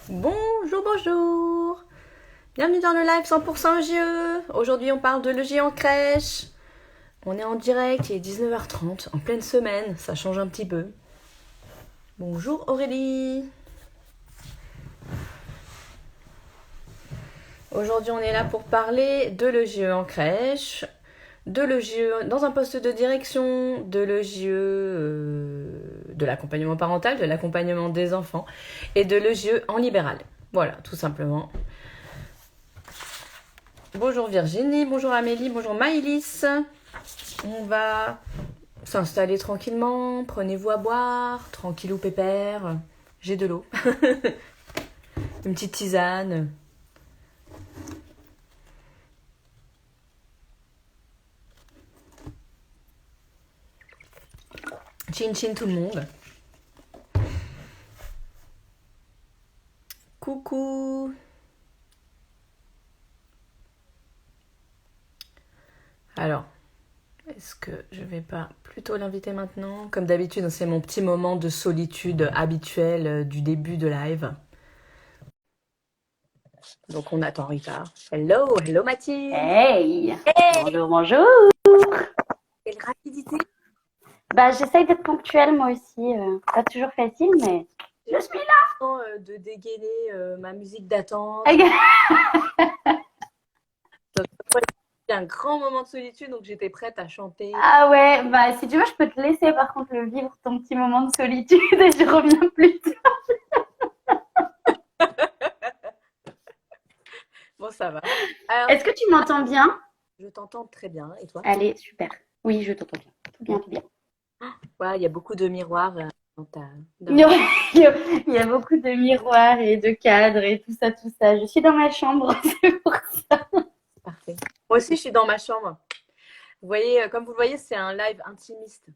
Bonjour, bonjour. Bienvenue dans le live 100% JE. Aujourd'hui, on parle de l'EJ en crèche. On est en direct, il est 19h30, en pleine semaine, ça change un petit peu. Bonjour Aurélie. Aujourd'hui, on est là pour parler de l'EJE en crèche, de l'EJE dans un poste de direction, de l'EJE de l'accompagnement parental, de l'accompagnement des enfants et de l'EJE en libéral. Voilà, tout simplement. Bonjour Virginie, bonjour Amélie, bonjour Maïlis. On va s'installer tranquillement, prenez-vous à boire, tranquillou pépère. J'ai de l'eau. Une petite tisane. Chin chin tout le monde. Coucou. Alors, est-ce que je vais pas plutôt l'inviter maintenant? Comme d'habitude, c'est mon petit moment de solitude habituel du début de live. Donc on attend Rita. Hello, hello Mathilde. Hey! Bonjour, bonjour! Quelle rapidité. Bah, j'essaye d'être ponctuelle moi aussi. Pas toujours facile, mais je suis là! De dégainer ma musique d'attente. C'était un grand moment de solitude, donc j'étais prête à chanter. Ah ouais, bah si tu veux, je peux te laisser par contre le vivre ton petit moment de solitude et je reviens plus tard. Bon, ça va. Alors, Est-ce que tu m'entends bien? je t'entends très bien. Et toi? Allez, super. Oui, je t'entends bien. Tout bien, tout bien. Ouais, il y a beaucoup de miroirs dans ta... Il y a beaucoup de miroirs et de cadres et tout ça, tout ça. Je suis dans ma chambre, c'est pour ça. Parfait. Moi aussi, je suis dans ma chambre. Vous voyez, comme vous le voyez, c'est un live intimiste.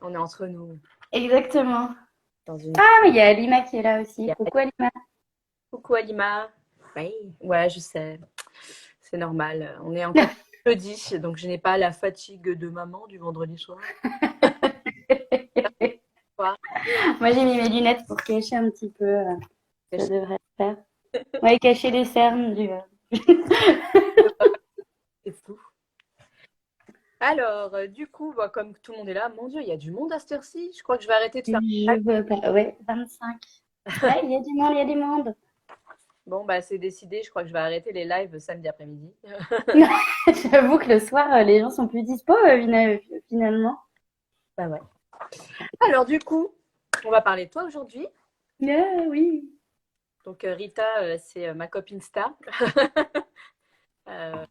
On est entre nous. Exactement. Dans une... Ah, mais il y a Alima qui est là aussi. Coucou Alima. Coucou Alima. Oui, ouais, je sais. C'est normal. On est encore jeudi, donc je n'ai pas la fatigue de maman du vendredi soir. Moi, j'ai mis mes lunettes pour cacher un petit peu. Ça devrait le faire. Ouais, cacher les cernes du. C'est fou. Alors, du coup, bah, comme tout le monde est là, mon Dieu, il y a du monde à cette heure-ci. Je crois que je vais arrêter de faire. Je veux pas. Ouais, 25. Ouais, il y a du monde, il y a du monde. Bon, bah, c'est décidé. Je crois que je vais arrêter les lives samedi après-midi. J'avoue que le soir, les gens sont plus dispo finalement. Bah ouais. Alors, du coup, on va parler de toi aujourd'hui. Oui. Donc, Rita, c'est ma copine star. Euh,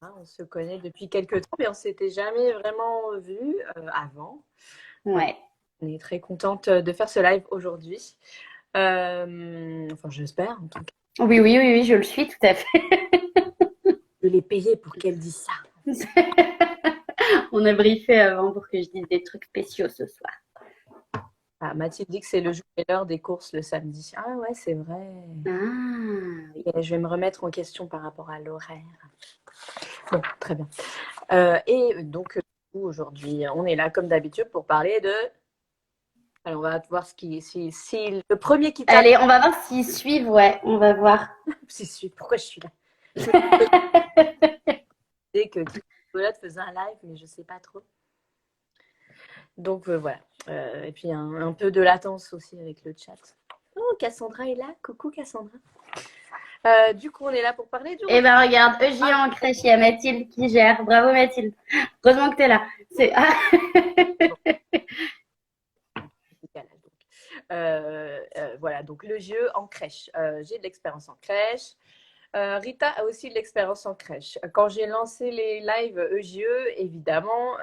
on se connaît depuis quelques temps, mais on s'était jamais vraiment vu avant. Voilà. Ouais. On est très contente de faire ce live aujourd'hui. Enfin, j'espère, en tout cas. Oui, oui, oui, oui, je le suis tout à fait. Je l'ai payée pour qu'elle dise ça. On a briefé avant pour que je dise des trucs spéciaux ce soir. Ah, Mathilde dit que c'est le jour et l'heure des courses le samedi. Ah ouais, c'est vrai. Ah, oui. Et je vais me remettre en question par rapport à l'horaire. Bon, très bien. Et donc, aujourd'hui, on est là comme d'habitude pour parler de... Alors, on va voir si le premier qui tape... Allez, on va voir s'ils suivent, ouais, on va voir. Pourquoi je suis là? Je me disais que Nicolas faisait un live, mais je ne sais pas trop. Donc, voilà. Et puis, un peu de latence aussi avec le chat. Oh, Cassandra est là. Coucou, Cassandra. Du coup, on est là pour parler du... Eh ben regarde, EJ en crèche, il y a Mathilde qui gère. Bravo Mathilde. Heureusement que t'es là. Ah. Voilà, donc le jeu en crèche. J'ai de l'expérience en crèche. Rita a aussi de l'expérience en crèche. Quand j'ai lancé les lives EJE, évidemment,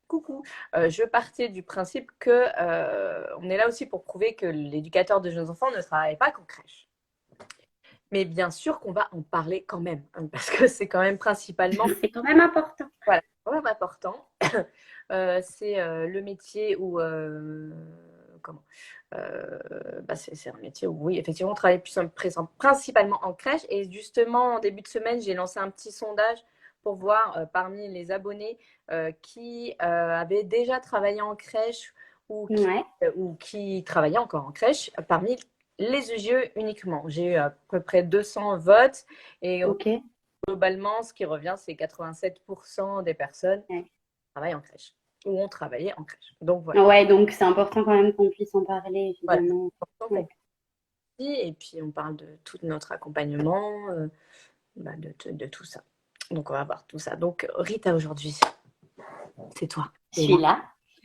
coucou, je partais du principe que on est là aussi pour prouver que l'éducateur de jeunes enfants ne travaille pas qu'en crèche. Mais bien sûr qu'on va en parler quand même, hein, parce que c'est quand même principalement... C'est quand même important. Voilà, quand même important. C'est le métier où... comment c'est un métier où, oui, effectivement, on travaille principalement en crèche. Et justement, en début de semaine, j'ai lancé un petit sondage pour voir parmi les abonnés qui avaient déjà travaillé en crèche ou Ouais. qui travaillaient encore en crèche, parmi les EGE uniquement. J'ai eu à peu près 200 votes et Ok. globalement, ce qui revient, c'est 87% des personnes Ouais. travaillent en crèche ou ont travaillé en crèche. Donc voilà. Ouais, donc c'est important quand même qu'on puisse en parler, Voilà. évidemment. C'est important Ouais. qu'on puisse et puis on parle de tout notre accompagnement, de tout ça. Donc on va voir tout ça. Donc Rita, aujourd'hui, c'est toi. Je Et suis moi.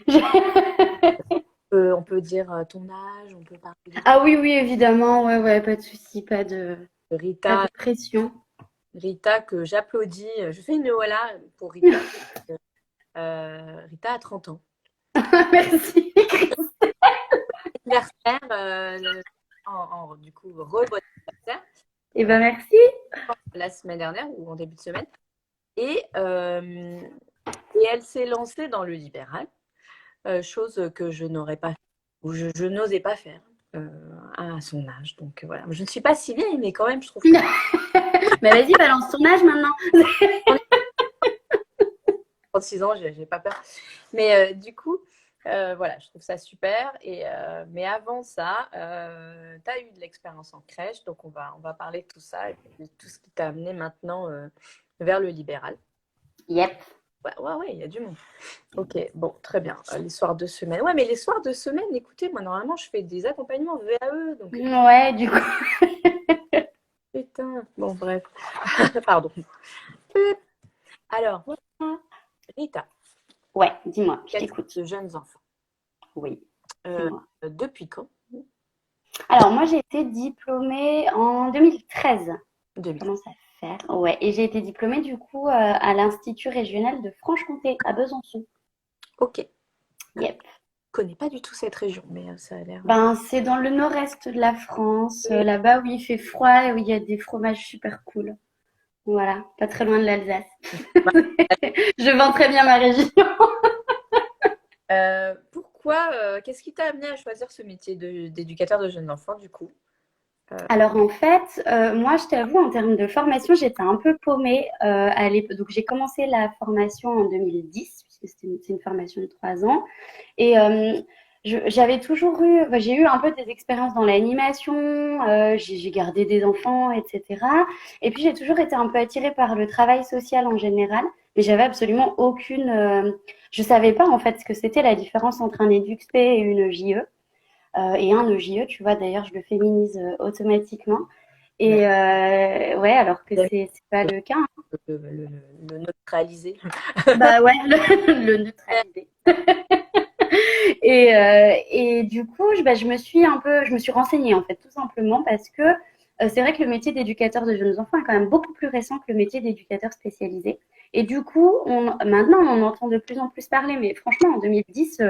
là. On peut dire ton âge, on peut parler de Ah oui, oui, évidemment. Ouais, ouais, pas de souci, pas de Rita, pression. Rita que j'applaudis. Je fais une voilà pour Rita. Rita a 30 ans. Merci. Anniversaire, du coup, re-bon anniversaire, Eh ben, merci. la semaine dernière ou en début de semaine. Et, euh, et elle s'est lancée dans le libéral, chose que je n'aurais pas fait, ou je n'osais pas faire à son âge. Donc voilà, je ne suis pas si vieille, mais quand même, je trouve que Mais vas-y, balance ton âge maintenant. 36 ans, j'ai pas peur. Mais du coup, voilà, je trouve ça super. Mais avant ça, tu as eu de l'expérience en crèche, donc on va parler de tout ça et puis de tout ce qui t'a amené maintenant vers le libéral. Yep. Ouais, ouais, ouais, il y a du monde. Ok, bon, très bien. Les soirs de semaine. Ouais, mais les soirs de semaine, écoutez, moi, normalement, je fais des accompagnements VAE. Donc, Ouais, du coup. putain. Bon, bref. Pardon. Alors, voilà. Rita, Ouais, dis-moi, je éducatrice t'écoute. de jeunes enfants. Oui, Euh, dis-moi. depuis quand? Alors, moi, j'ai été diplômée en 2013. 2000. Comment ça faire? Ouais, et j'ai été diplômée, du coup, à l'Institut régional de Franche-Comté, à Besançon. Ok. Je Yep. connais pas du tout cette région, mais ça a l'air. Ben, c'est dans le nord-est de la France, là-bas où il fait froid et où il y a des fromages super cool. Voilà, pas très loin de l'Alsace. Je vends très bien ma région. Pourquoi, qu'est-ce qui t'a amené à choisir ce métier d'éducateur de jeunes enfants, du coup? Alors en fait, moi je t'avoue, en termes de formation, j'étais un peu paumée à l'époque. Donc j'ai commencé la formation en 2010, puisque c'est une formation de 3 ans. Et j'avais toujours eu, enfin, j'ai eu un peu des expériences dans l'animation, j'ai gardé des enfants, etc. Et puis j'ai toujours été un peu attirée par le travail social en général, mais j'avais absolument aucune, je savais pas en fait ce que c'était la différence entre un EduxP et une JE. Et un EJE, tu vois, d'ailleurs, je le féminise automatiquement. Et ouais, alors que c'est pas le cas, hein. Le neutraliser. Bah ouais, le neutraliser. Et du coup, bah, je me suis renseignée en fait, tout simplement parce que c'est vrai que le métier d'éducateur de jeunes enfants est quand même beaucoup plus récent que le métier d'éducateur spécialisé. Et du coup, maintenant, on en entend de plus en plus parler, mais franchement, en 2010,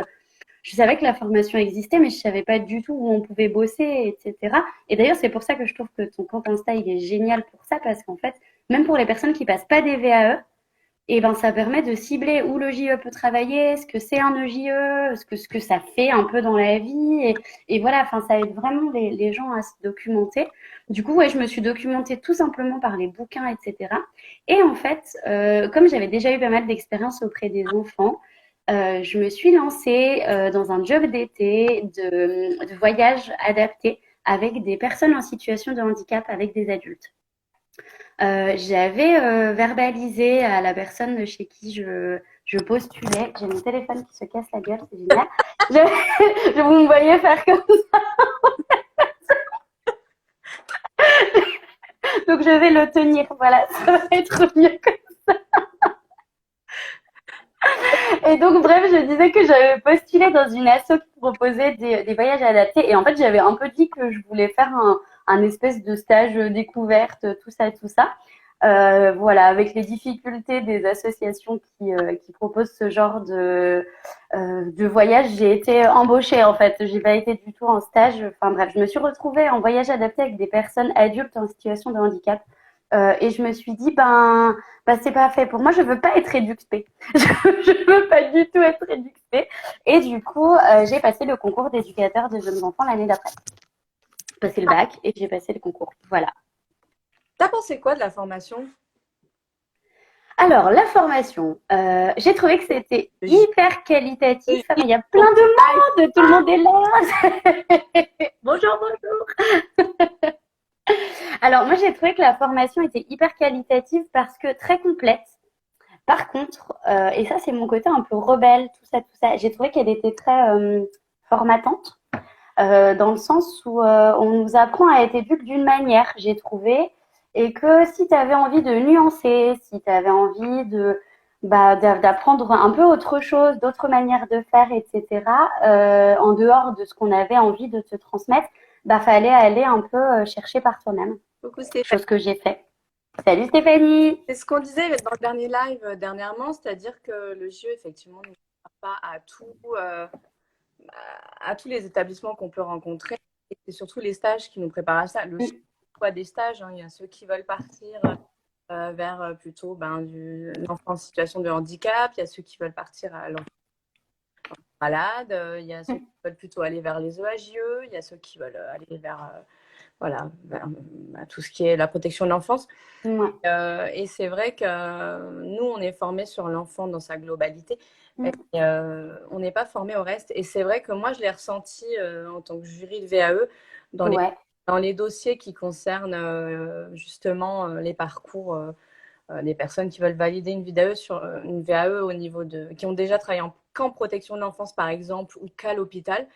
je savais que la formation existait, mais je savais pas du tout où on pouvait bosser, etc. Et d'ailleurs, c'est pour ça que je trouve que ton compte Insta, il est génial pour ça, parce qu'en fait, même pour les personnes qui passent pas des VAE, et ben, ça permet de cibler où le JE peut travailler, ce que c'est un EJE, ce que ça fait un peu dans la vie. Et voilà, enfin, ça aide vraiment les gens à se documenter. Du coup, ouais, je me suis documentée tout simplement par les bouquins, etc. Et en fait, comme j'avais déjà eu pas mal d'expérience auprès des enfants, je me suis lancée dans un job d'été de voyage adapté avec des personnes en situation de handicap, avec des adultes. J'avais verbalisé à la personne chez qui je postulais. J'ai mon téléphone qui se casse la gueule, c'est génial. Vous me voyez faire comme ça. Donc je vais le tenir. Voilà, ça va être mieux. Et donc, bref, je disais que j'avais postulé dans une asso qui proposait des voyages adaptés. Et en fait, j'avais un peu dit que je voulais faire un espèce de stage découverte, tout ça, tout ça. Voilà, avec les difficultés des associations qui proposent ce genre de voyage, j'ai été embauchée en fait. J'ai pas été du tout en stage. Enfin bref, je me suis retrouvée en voyage adapté avec des personnes adultes en situation de handicap. Et je me suis dit, ben c'est pas fait pour moi, je veux pas être éduquée. Je veux pas du tout être éduquée. Et du coup, j'ai passé le concours d'éducateur de jeunes enfants l'année d'après. J'ai passé le bac et j'ai passé le concours. Voilà. T'as pensé quoi de la formation? Alors, la formation, j'ai trouvé que c'était Je- hyper qualitatif. je- Mais il y a plein de monde, tout le monde est là. Bonjour, bonjour. Alors, moi, j'ai trouvé que la formation était hyper qualitative parce que très complète. Par contre, et ça, c'est mon côté un peu rebelle, tout ça, j'ai trouvé qu'elle était très formatante. Dans le sens où on nous apprend à être éduque d'une manière, j'ai trouvé, et que si tu avais envie de nuancer, si tu avais envie d'apprendre un peu autre chose, d'autres manières de faire, etc., en dehors de ce qu'on avait envie de te transmettre, bah fallait aller un peu chercher par toi-même, Coucou Stéphane. chose que j'ai fait. Salut Stéphanie. C'est ce qu'on disait dans le dernier live dernièrement, c'est-à-dire que le jeu, effectivement, ne sert pas à tous les établissements qu'on peut rencontrer. Et c'est surtout les stages qui nous préparent à ça. Le choix des stages, hein, il y a ceux qui veulent partir vers plutôt l'enfant en situation de handicap, il y a ceux qui veulent partir à l'enfant malade, il y a ceux qui veulent plutôt aller vers les EAJE, il y a ceux qui veulent aller vers tout ce qui est la protection de l'enfance. Ouais. Et c'est vrai que nous, on est formés sur l'enfant dans sa globalité. Et, on n'est pas formé au reste. Et c'est vrai que moi, je l'ai ressenti en tant que jury de VAE dans Ouais. dans les dossiers qui concernent justement les parcours des personnes qui veulent valider une VAE au niveau qui ont déjà travaillé en camp protection de l'enfance, par exemple, ou qu'à l'hôpital.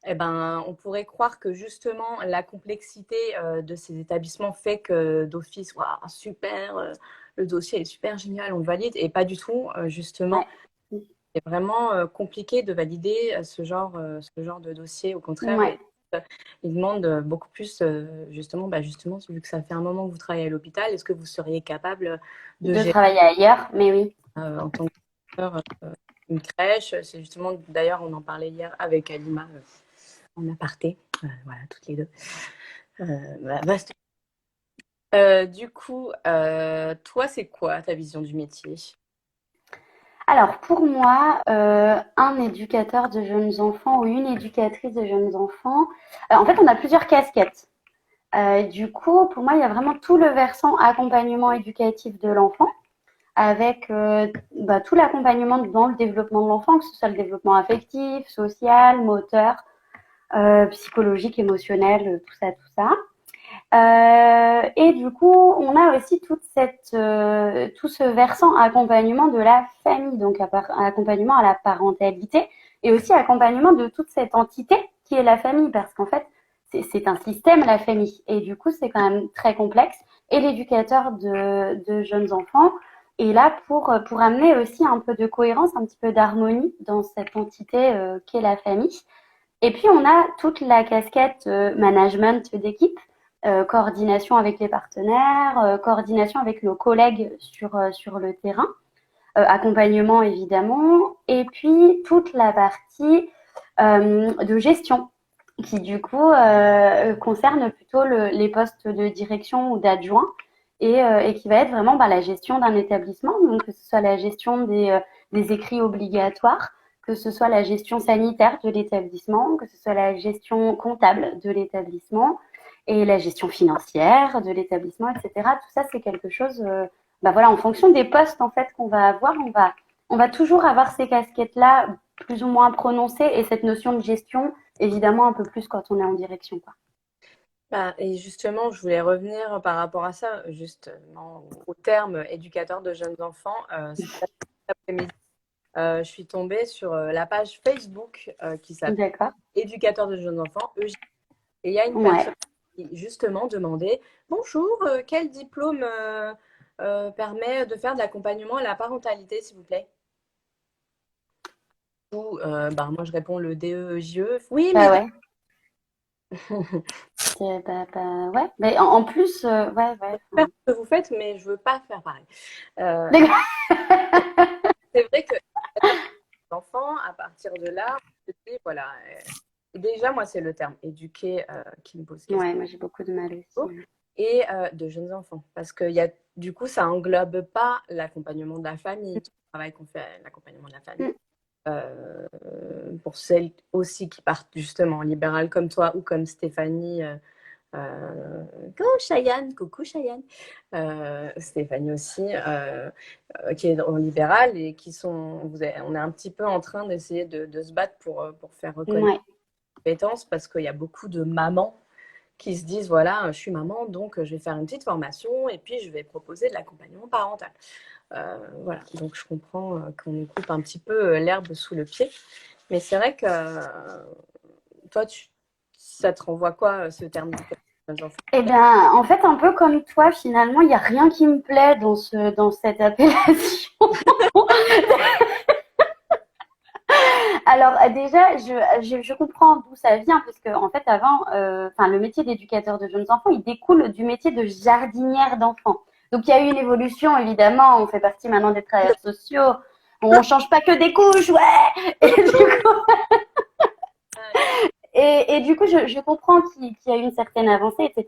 Eh ben, on pourrait croire que justement la complexité de ces établissements fait que d'office, waouh, super, le dossier est super génial, on le valide, et pas du tout. Justement, Ouais. c'est vraiment compliqué de valider ce genre de dossier. Au contraire, Ouais. ils demandent beaucoup plus, justement, vu que ça fait un moment que vous travaillez à l'hôpital, est-ce que vous seriez capable de De gérer travailler ailleurs, mais oui. en tant que directeur, une crèche? C'est justement, d'ailleurs, on en parlait hier avec Alima en aparté, voilà, toutes les deux. Vaste. Du coup, toi, c'est quoi ta vision du métier? Alors, pour moi, un éducateur de jeunes enfants ou une éducatrice de jeunes enfants, en fait, on a plusieurs casquettes. Du coup, pour moi, il y a vraiment tout le versant accompagnement éducatif de l'enfant, avec tout l'accompagnement dans le développement de l'enfant, que ce soit le développement affectif, social, moteur, psychologique, émotionnel, tout ça, tout ça. Et du coup, on a aussi tout ce versant accompagnement de la famille, donc accompagnement à la parentalité et aussi accompagnement de toute cette entité qui est la famille, parce qu'en fait, c'est un système, la famille. Et du coup, c'est quand même très complexe. Et l'éducateur de jeunes enfants est là pour amener aussi un peu de cohérence, un petit peu d'harmonie dans cette entité qu'est la famille. Et puis, on a toute la casquette management d'équipe, coordination avec les partenaires, coordination avec nos collègues sur le terrain, accompagnement évidemment, et puis toute la partie de gestion qui du coup concerne plutôt les postes de direction ou d'adjoint et qui va être vraiment la gestion d'un établissement, donc que ce soit la gestion des écrits obligatoires, que ce soit la gestion sanitaire de l'établissement, que ce soit la gestion comptable de l'établissement et la gestion financière de l'établissement, etc. Tout ça, c'est quelque chose, voilà, en fonction des postes en fait qu'on va avoir, on va toujours avoir ces casquettes-là plus ou moins prononcées et cette notion de gestion, évidemment, un peu plus quand on est en direction, quoi. Et justement, je voulais revenir par rapport à ça, justement, au terme éducateur de jeunes enfants. Cet après-midi, je suis tombée sur la page Facebook qui s'appelle D'accord. Éducateur de jeunes enfants, EJ. Et il y a une Ouais. personne qui justement demandait, bonjour, quel diplôme permet de faire de l'accompagnement à la parentalité, s'il vous plaît? Moi, je réponds le DEJE. Oui, mais Bah ouais. Ouais. Mais en plus, ouais, ouais. faire ce que vous faites, mais je veux pas faire pareil. Euh, D'accord. c'est vrai que l'enfant, à partir de là, on se dit, voilà, déjà, moi, c'est le terme éduquer qui me pose question. Ouais, moi j'ai beaucoup de mal aussi. Et de jeunes enfants. Parce que du coup, ça englobe pas l'accompagnement de la famille, tout le travail qu'on fait, l'accompagnement de la famille. Mm. Pour celles aussi qui partent justement en libéral comme toi ou comme Stéphanie, Coucou Cheyenne, coucou Cheyenne. Stéphanie aussi, qui est en libéral et qui sont, on est un petit peu en train d'essayer de se battre pour faire reconnaître Ouais. les compétences parce qu'il y a beaucoup de mamans qui se disent, voilà, je suis maman, donc je vais faire une petite formation et puis je vais proposer de l'accompagnement parental. Voilà, donc je comprends qu'on nous coupe un petit peu l'herbe sous le pied. Mais c'est vrai que toi, ça te renvoie quoi, ce terme de jeunes enfants? Eh bien, en fait, un peu comme toi, finalement, il n'y a rien qui me plaît dans cette appellation. Alors, déjà, je comprends d'où ça vient, parce que, en fait, avant, le métier d'éducateur de jeunes enfants, il découle du métier de jardinière d'enfants. Donc, il y a eu une évolution, évidemment. On fait partie maintenant des travailleurs sociaux. On change pas que des couches, ouais. Et du coup, je comprends qu'il y a eu une certaine avancée, etc.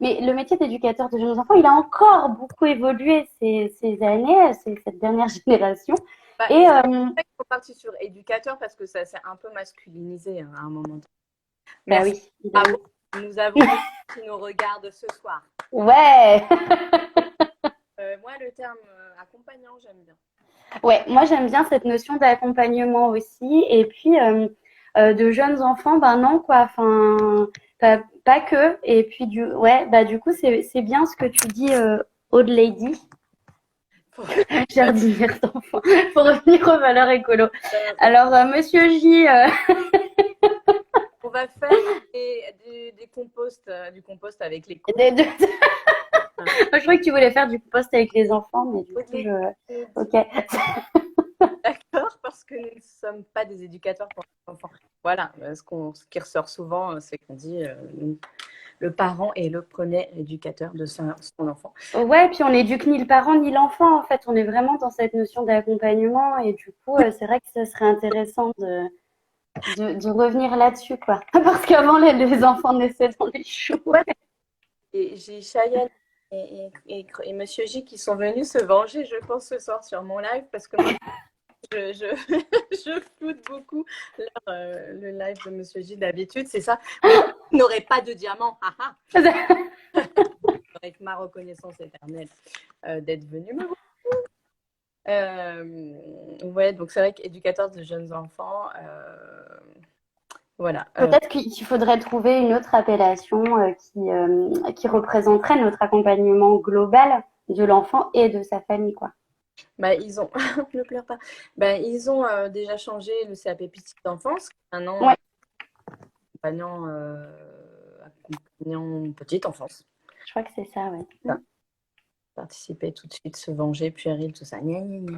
Mais le métier d'éducateur de jeunes enfants, il a encore beaucoup évolué ces années, cette dernière génération. Bah, Et il faut partir sur éducateur parce que ça s'est un peu masculinisé à un moment donné. bah Merci. oui, évidemment. Nous avons des gens qui nous regardent ce soir. Ouais, Moi, le terme accompagnant, j'aime bien. ouais. Moi, j'aime bien cette notion d'accompagnement aussi. Et puis, de jeunes enfants, ben non, quoi. Enfin, pas que. Et puis, ouais, bah du coup, c'est bien ce que tu dis, Old Lady, Faut- jardinière d'enfants, pour revenir aux valeurs écolo. euh, Alors, Monsieur J, on va faire des composts, du compost avec les coups. de- de- je crois que tu voulais faire du compost avec les enfants, mais du coup, ok. D'accord, parce que nous ne sommes pas des éducateurs pour les enfants. Voilà, ce qui ressort souvent, c'est qu'on dit le parent est le premier éducateur de son enfant. Ouais, puis on n'éduque ni le parent ni l'enfant, en fait. On est vraiment dans cette notion d'accompagnement, et du coup, c'est vrai que ce serait intéressant de revenir là-dessus, quoi. Parce qu'avant, les enfants naissaient dans les choux. Ouais, et j'ai Cheyenne et Monsieur J qui sont venus se venger, je pense, ce soir sur mon live, parce que moi, je, je floute beaucoup le live de Monsieur J d'habitude, c'est ça. Mais il n'aurait pas de diamant, avec ma reconnaissance éternelle d'être venu me voir. Ouais, donc c'est vrai qu'éducateur de jeunes enfants, voilà. Peut-être qu'il faudrait trouver une autre appellation qui représenterait notre accompagnement global de l'enfant et de sa famille, quoi. Bah, ils ont, ne pleure pas. Bah, ils ont déjà changé le CAP petite enfance, maintenant Ouais, accompagnant petite enfance. je crois que c'est ça, ouais. Ça, participer tout de suite, se venger, puéril, tout ça. Gna, gna, gna.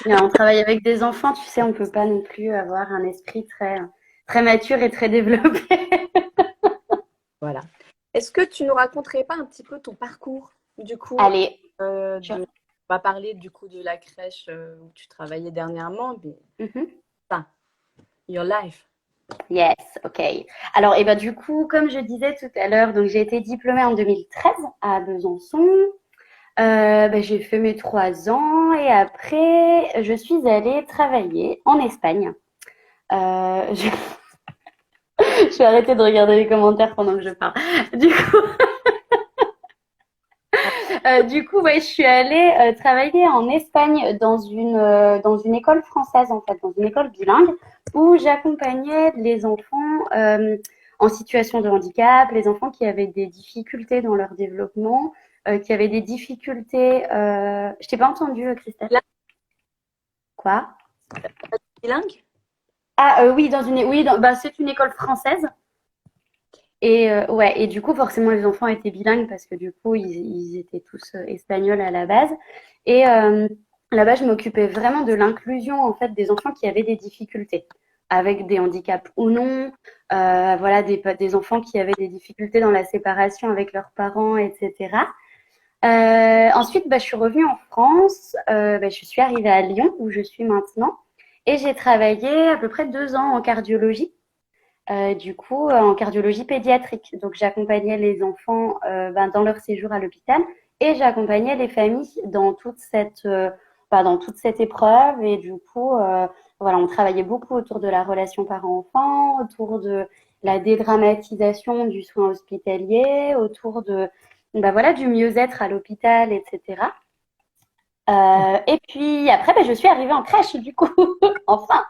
Bien, on travaille avec des enfants, tu sais, on peut pas non plus avoir un esprit très mature et très développé. Voilà. Est-ce que tu nous raconterais pas un petit peu ton parcours, du coup, Allez, on va parler du coup de la crèche où tu travaillais dernièrement, mais ça, your life. Yes, ok. Alors, et ben, du coup, comme je disais tout à l'heure, donc j'ai été diplômée en 2013 à Besançon. J'ai fait mes 3 ans et après, je suis allée travailler en Espagne. Je... je vais arrêter de regarder les commentaires pendant que je parle. Du coup, ouais, je suis allée travailler en Espagne dans une école française, en fait, dans une école bilingue, où j'accompagnais les enfants en situation de handicap, les enfants qui avaient des difficultés dans leur développement, qui avaient des difficultés. Je t'ai pas entendu, Christelle. Quoi? Bilingue? Ah oui, c'est une école française. Et ouais, et du coup, forcément, les enfants étaient bilingues parce que du coup, ils étaient tous espagnols à la base. Et là-bas, je m'occupais vraiment de l'inclusion en fait des enfants qui avaient des difficultés, avec des handicaps ou non. Voilà, des enfants qui avaient des difficultés dans la séparation avec leurs parents, etc. Ensuite, je suis revenue en France. Je suis arrivée à Lyon où je suis maintenant, et j'ai travaillé à peu près 2 ans en cardiologie. Du coup, en cardiologie pédiatrique. Donc, j'accompagnais les enfants dans leur séjour à l'hôpital, et j'accompagnais les familles dans toute cette épreuve. Et du coup, voilà, on travaillait beaucoup autour de la relation parent-enfant, autour de la dédramatisation du soin hospitalier, autour de, bah voilà, du mieux-être à l'hôpital, etc. Et puis après, je suis arrivée en crèche, du coup, enfin,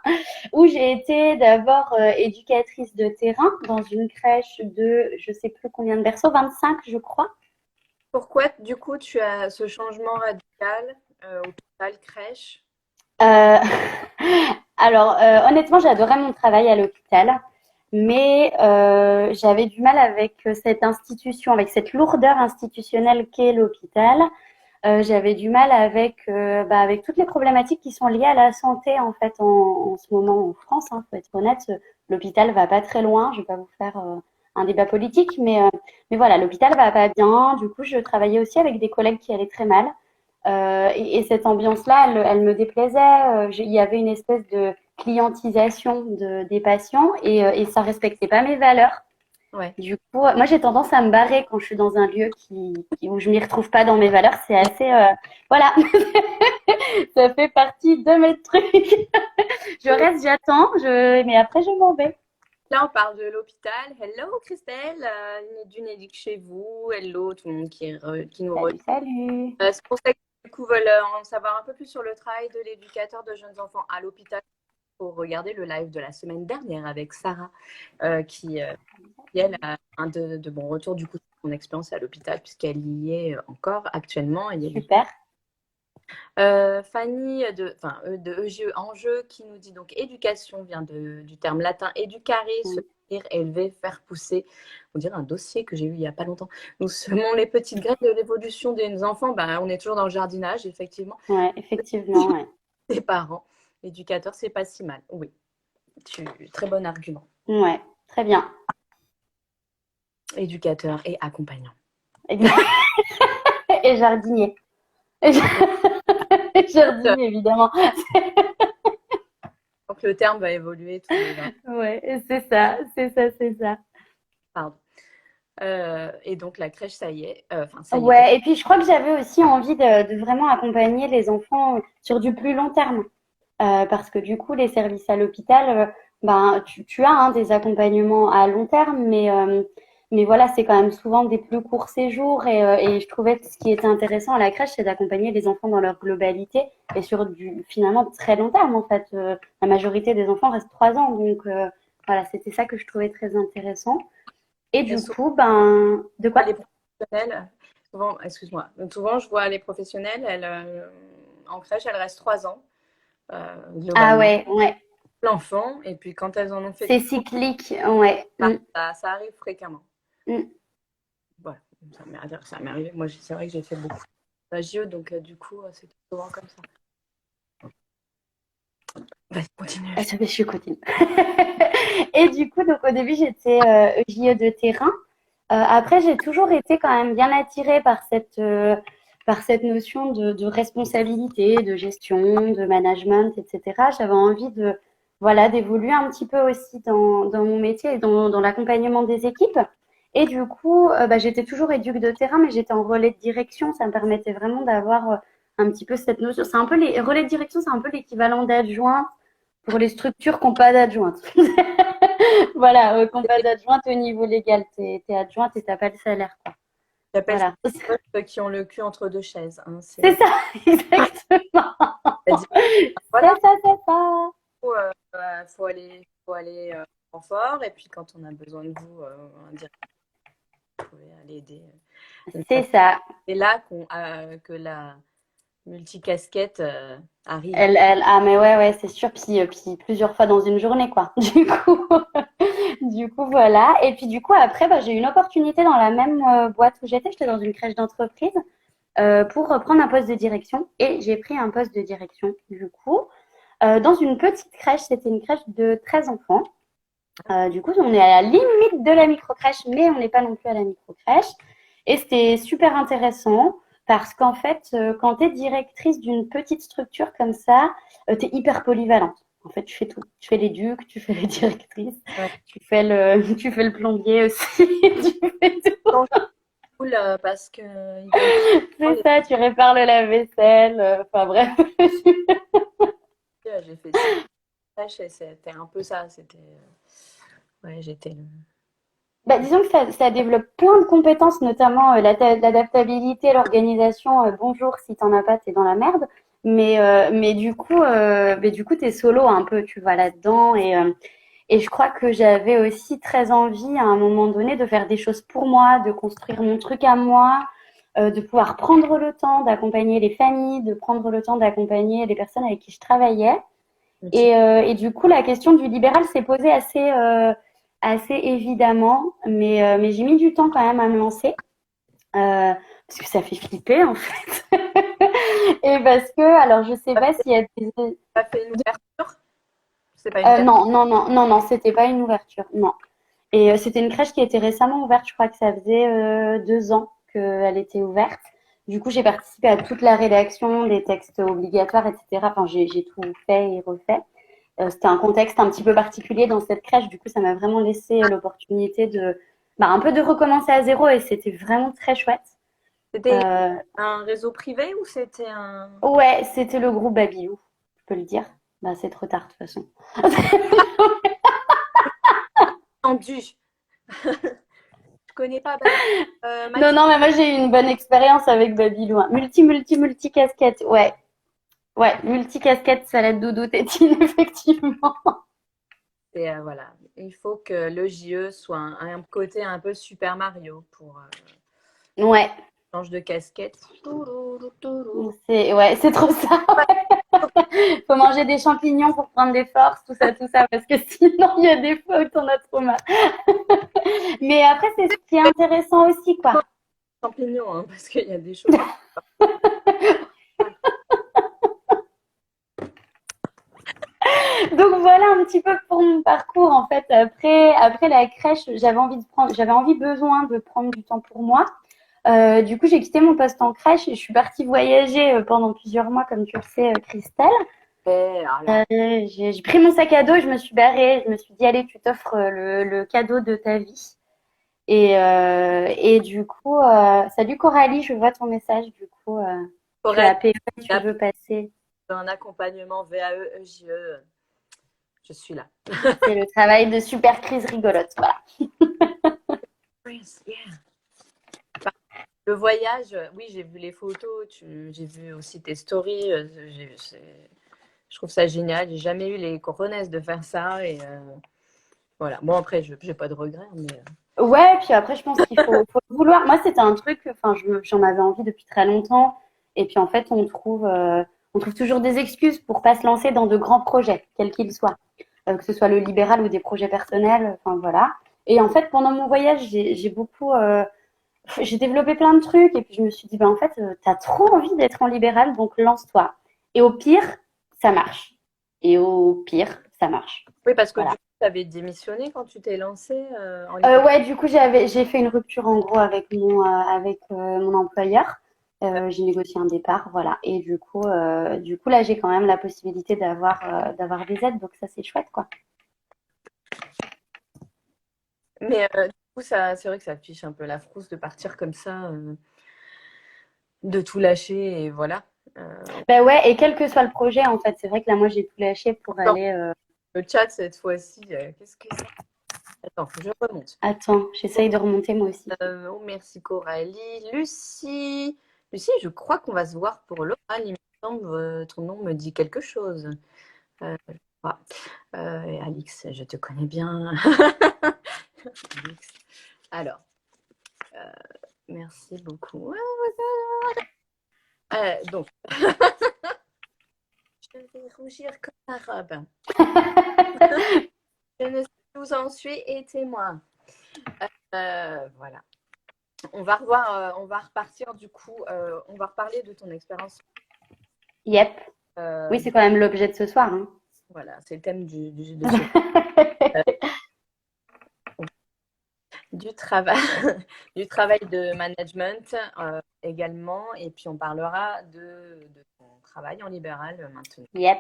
où j'ai été d'abord éducatrice de terrain dans une crèche de, je sais plus combien de berceaux, 25, je crois. Pourquoi, du coup, tu as ce changement radical au total crèche? Euh, alors, honnêtement, j'adorais mon travail à l'hôpital, mais j'avais du mal avec cette institution, avec cette lourdeur institutionnelle qu'est l'hôpital. J'avais du mal avec toutes les problématiques qui sont liées à la santé en fait en ce moment en France. Hein, faut être honnête, l'hôpital va pas très loin. Je vais pas vous faire un débat politique, mais voilà, l'hôpital va pas bien. Du coup, je travaillais aussi avec des collègues qui allaient très mal. Et cette ambiance-là, elle me déplaisait. Il y avait une espèce de clientisation des patients et ça respectait pas mes valeurs. Ouais. Du coup, moi, j'ai tendance à me barrer quand je suis dans un lieu où je m'y retrouve pas dans mes valeurs. C'est assez, voilà, ça fait partie de mes trucs. Je reste, j'attends, mais après, je m'en vais. Là, on parle de l'hôpital. Hello, Christelle, d'une éduque chez vous. Hello, tout le monde qui nous Salut, regarde. salut. C'est pour ça que du coup, veulent en savoir un peu plus sur le travail de l'éducateur de jeunes enfants à l'hôpital. Pour regarder le live de la semaine dernière avec Sarah, qui elle a un de bons retours du coup de son expérience à l'hôpital puisqu'elle y est encore actuellement. Il y a eu Super. Fanny de EGE Enjeu qui nous dit donc éducation vient du terme latin educare, se dire, élever, faire pousser. On dirait un dossier que j'ai eu il n'y a pas longtemps. Nous semons les petites graines de l'évolution des enfants. On est toujours dans le jardinage, effectivement. Ouais, effectivement, ouais. Des parents. L'éducateur, c'est pas si mal. Oui, très bon argument. Ouais, très bien. Éducateur et accompagnant. Et jardinier. Jardinier, évidemment. Donc le terme va évoluer tous les 20. Ouais, c'est ça, c'est ça, c'est ça. Pardon. Et donc la crèche, ça y est. Ça y est. Ouais, et puis je crois que j'avais aussi envie de vraiment accompagner les enfants sur du plus long terme. Parce que du coup, les services à l'hôpital, tu as des accompagnements à long terme, mais voilà, c'est quand même souvent des plus courts séjours. Et je trouvais que ce qui était intéressant à la crèche, c'est d'accompagner les enfants dans leur globalité et sur du finalement très long terme, en fait. La majorité des enfants restent 3 ans. Donc voilà, c'était ça que je trouvais très intéressant. Et Et du souvent, coup, de quoi? les professionnels, souvent, excuse-moi, souvent je vois les professionnels, en crèche, elles restent 3 ans, Ah globalement. ouais, ouais. L'enfant, et puis quand elles en ont fait C'est trop, cyclique, ouais. ça arrive fréquemment. Mm. Voilà, ça m'est arrivé. Moi, c'est vrai que j'ai fait beaucoup de stagios, donc du coup, c'est souvent comme ça. Vas-y, continue. Je continue. Et du coup, donc au début, j'étais JE de terrain. Après, j'ai toujours été quand même bien attirée par cette notion de responsabilité, de gestion, de management, etc. J'avais envie voilà, d'évoluer un petit peu aussi dans mon métier et dans l'accompagnement des équipes. Et du coup, j'étais toujours éduque de terrain, mais j'étais en relais de direction. Ça me permettait vraiment d'avoir un petit peu cette notion. C'est un peu les relais de direction, c'est un peu l'équivalent d'adjointe pour les structures qui n'ont pas d'adjointe. Voilà, combat d'adjointe au niveau légal. T'es adjointe et t'as pas le salaire, quoi. J'appelle ça Voilà. les postes qui ont le cul entre deux chaises. Hein, C'est ça, exactement. Voilà, C'est ça, c'est ça. faut aller en fort. Et puis quand on a besoin de vous, vous pouvez aller aider. C'est ça. C'est là que la multicasquette arrive. Ah, mais ouais, c'est sûr. Puis plusieurs fois dans une journée, quoi. Du coup, voilà. Et puis, du coup, après, j'ai eu une opportunité dans la même boîte où j'étais. J'étais dans une crèche d'entreprise pour prendre un poste de direction. Et j'ai pris un poste de direction, du coup, dans une petite crèche. C'était une crèche de 13 enfants. Du coup, on est à la limite de la micro-crèche, mais on n'est pas non plus à la micro-crèche. Et c'était super intéressant parce qu'en fait, quand tu es directrice d'une petite structure comme ça, tu es hyper polyvalente. En fait, tu fais tout. Tu fais l'éduc, tu fais les directrices, Ouais. tu fais le plombier aussi, tu fais tout. Cool parce que C'est ça, tu répares le lave-vaisselle, enfin bref. j'ai fait ça. C'était un peu ça. C'était Ouais, j'étais le... Bah, disons que ça développe plein de compétences, notamment l'adaptabilité, l'organisation. Bonjour, si t'en as pas, t'es dans la merde. Mais du coup, t'es solo un peu, tu vois, là-dedans. Et je crois que j'avais aussi très envie, à un moment donné, de faire des choses pour moi, de construire mon truc à moi, de pouvoir prendre le temps d'accompagner les familles, de prendre le temps d'accompagner les personnes avec qui je travaillais. Ok. Et du coup, la question du libéral s'est posée assez évidemment, mais j'ai mis du temps quand même à me lancer, parce que ça fait flipper en fait. Et parce que, alors je sais T'as pas s'il y a des... t'as fait une ouverture? C'est pas une ouverture. Non, non, non, non, non, c'était pas une ouverture, non. Et c'était une crèche qui a été récemment ouverte, je crois que ça faisait 2 ans qu'elle était ouverte. Du coup, j'ai participé à toute la rédaction des textes obligatoires, etc. Enfin, j'ai tout fait et refait. C'était un contexte un petit peu particulier dans cette crèche. Du coup, ça m'a vraiment laissé l'opportunité un peu de recommencer à zéro et c'était vraiment très chouette. C'était Euh, un réseau privé ou c'était un... ouais, c'était le groupe Babylou, je peux le dire. Bah, c'est trop tard de toute façon. Tendu. Je connais pas Babylou. Non, Mathilde, non, mais moi j'ai eu une bonne expérience avec Babylou, hein. Multi casquette. Ouais, ouais, multi casquette, salade doudou, tétine, effectivement. et voilà. Il faut que le JE soit un côté un peu Super Mario pour Ouais, change de casquette. Touloulou, touloulou. c'est trop ça. Faut manger des champignons pour prendre des forces, tout ça, parce que sinon il y a des fois où t'en as trop mal. Mais après, c'est ce qui est intéressant aussi, quoi. Champignons, hein, parce qu'il y a des choses. Donc voilà un petit peu pour mon parcours. En fait, après la crèche, besoin de prendre du temps pour moi. Du coup, j'ai quitté mon poste en crèche et je suis partie voyager pendant plusieurs mois, comme tu le sais, Christelle. Alors, J'ai pris mon sac à dos et je me suis barrée. Je me suis dit, allez, tu t'offres le cadeau de ta vie. Et du coup, salut Coralie, je vois ton message. Du coup, je suis Aurélie, à PE, il y tu a veux passer. un accompagnement VAE, EJE, je suis là. C'est le travail de super crise rigolote. Voilà. Yeah. Le voyage, oui, j'ai vu les photos, j'ai vu aussi tes stories. Je trouve ça génial. J'ai jamais eu les coronesses de faire ça. Et voilà. Bon, après, je n'ai pas de regrets. Mais, Ouais, puis après, je pense qu'il faut le vouloir. Moi, c'était un truc, enfin, j'en avais envie depuis très longtemps. Et puis, en fait, on trouve toujours des excuses pour pas se lancer dans de grands projets, quels qu'ils soient. Que ce soit le libéral ou des projets personnels, enfin, voilà. Et en fait, pendant mon voyage, j'ai développé plein de trucs. Et puis, je me suis dit, ben, en fait, t'as trop envie d'être en libéral, donc lance-toi. Et au pire, ça marche. Et au pire, ça marche. oui, parce que du Voilà. coup, tu avais démissionné quand tu t'es lancée en libéral. Ouais, du coup, j'ai fait une rupture en gros avec mon employeur. J'ai négocié un départ, voilà. Et du coup, là, j'ai quand même la possibilité d'avoir des aides, donc ça, c'est chouette, quoi. Mais du coup, c'est vrai que ça fiche un peu la frousse de partir comme ça, de tout lâcher et voilà. Bah ouais, et quel que soit le projet, en fait, c'est vrai que là, moi, j'ai tout lâché pour Dans aller. le chat, cette fois-ci, qu'est-ce que c'est? Attends, je remonte. Attends, j'essaye de remonter moi aussi. Oh, merci Coralie. Lucie. Lucie, je crois qu'on va se voir pour l'oral. Il me semble, ton nom me dit quelque chose. Je crois. Et Alix, je te connais bien. Alix. Alors, euh, merci beaucoup. Donc, je vais rougir comme la robe. Je ne sais où j'en suis et témoin. Voilà. On va repartir du coup. On va reparler de ton expérience. Yep. Oui, Euh, c'est quand même l'objet de ce soir, hein. voilà, c'est le thème de ce du travail, du travail de management également. Et puis on parlera de ton travail en libéral maintenant Yep.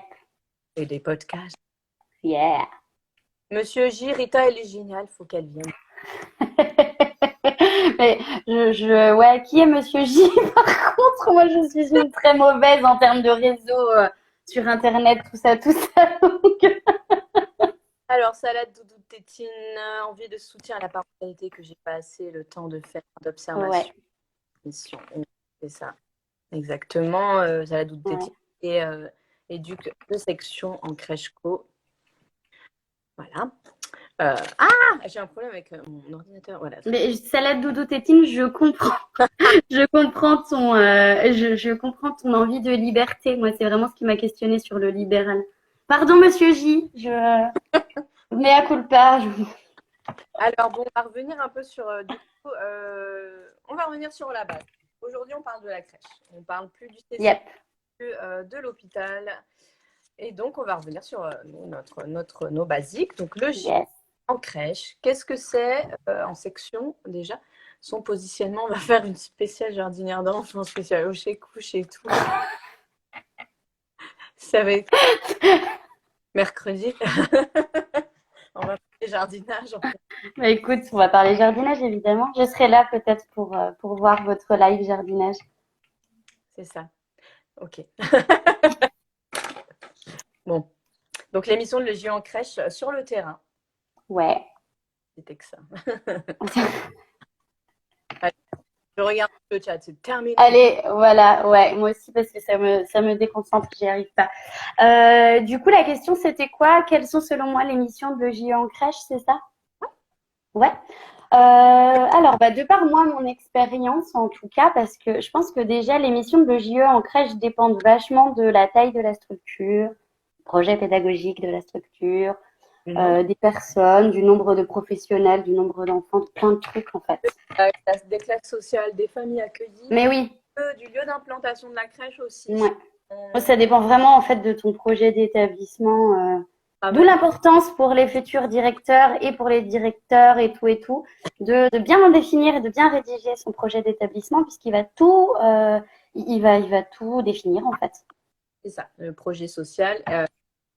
et des podcasts. Yeah. Monsieur J, Rita, elle est géniale, faut qu'elle vienne. Mais ouais, qui est Monsieur J? Par contre, moi, je suis une très mauvaise en termes de réseau sur Internet, tout ça, tout ça. Donc, Alors, salade doudou tétine, envie de soutien à la parentalité que j'ai pas assez le temps de faire, Ouais, d'observation, mission. C'est ça, exactement. Salade doudou ouais. tétine et éduque de section en crèche co. Voilà. J'ai un problème avec mon ordinateur. Voilà. Mais salade doudou tétine, je comprends. Je comprends ton envie de liberté. Moi, c'est vraiment ce qui m'a questionné sur le libéral. Pardon, monsieur J. Mea culpa. Alors, bon, on va revenir un peu sur, on va revenir sur la base. Aujourd'hui, on parle de la crèche. On parle plus du CCI, Yep. de l'hôpital. Et donc, on va revenir sur nos basiques. Donc, le J Yes. en crèche. Qu'est-ce que c'est en section déjà? Son positionnement, on va faire une spéciale jardinière d'enfants, spéciale hocher, couche et tout. Ça va être mercredi. On va parler jardinage. Bah, écoute, on va parler jardinage, évidemment. Je serai là peut-être pour voir votre live jardinage. C'est ça. Ok. Bon. Donc, l'émission de Le J en crèche sur le terrain. Ouais. C'était que ça. Allez, je regarde le chat, c'est terminé. Allez, voilà, ouais, moi aussi parce que ça me déconcentre, j'y arrive pas. Du coup, la question c'était quoi? Quelles sont selon moi les missions de l'EJE en crèche, c'est ça? Ouais. Alors, bah, de par moi, mon expérience en tout cas, parce que je pense que déjà les missions de l'EJE en crèche dépendent vachement de la taille de la structure, projet pédagogique de la structure, des personnes, du nombre de professionnels, du nombre d'enfants, plein de trucs en fait. Des classes sociales, des familles accueillies, Mais oui, du lieu d'implantation de la crèche aussi. ouais. Ça dépend vraiment en fait de ton projet d'établissement. D'où l'importance pour les futurs directeurs et pour les directeurs et tout, de bien en définir et de bien rédiger son projet d'établissement puisqu'il va tout, il va tout définir en fait. C'est ça, le projet social.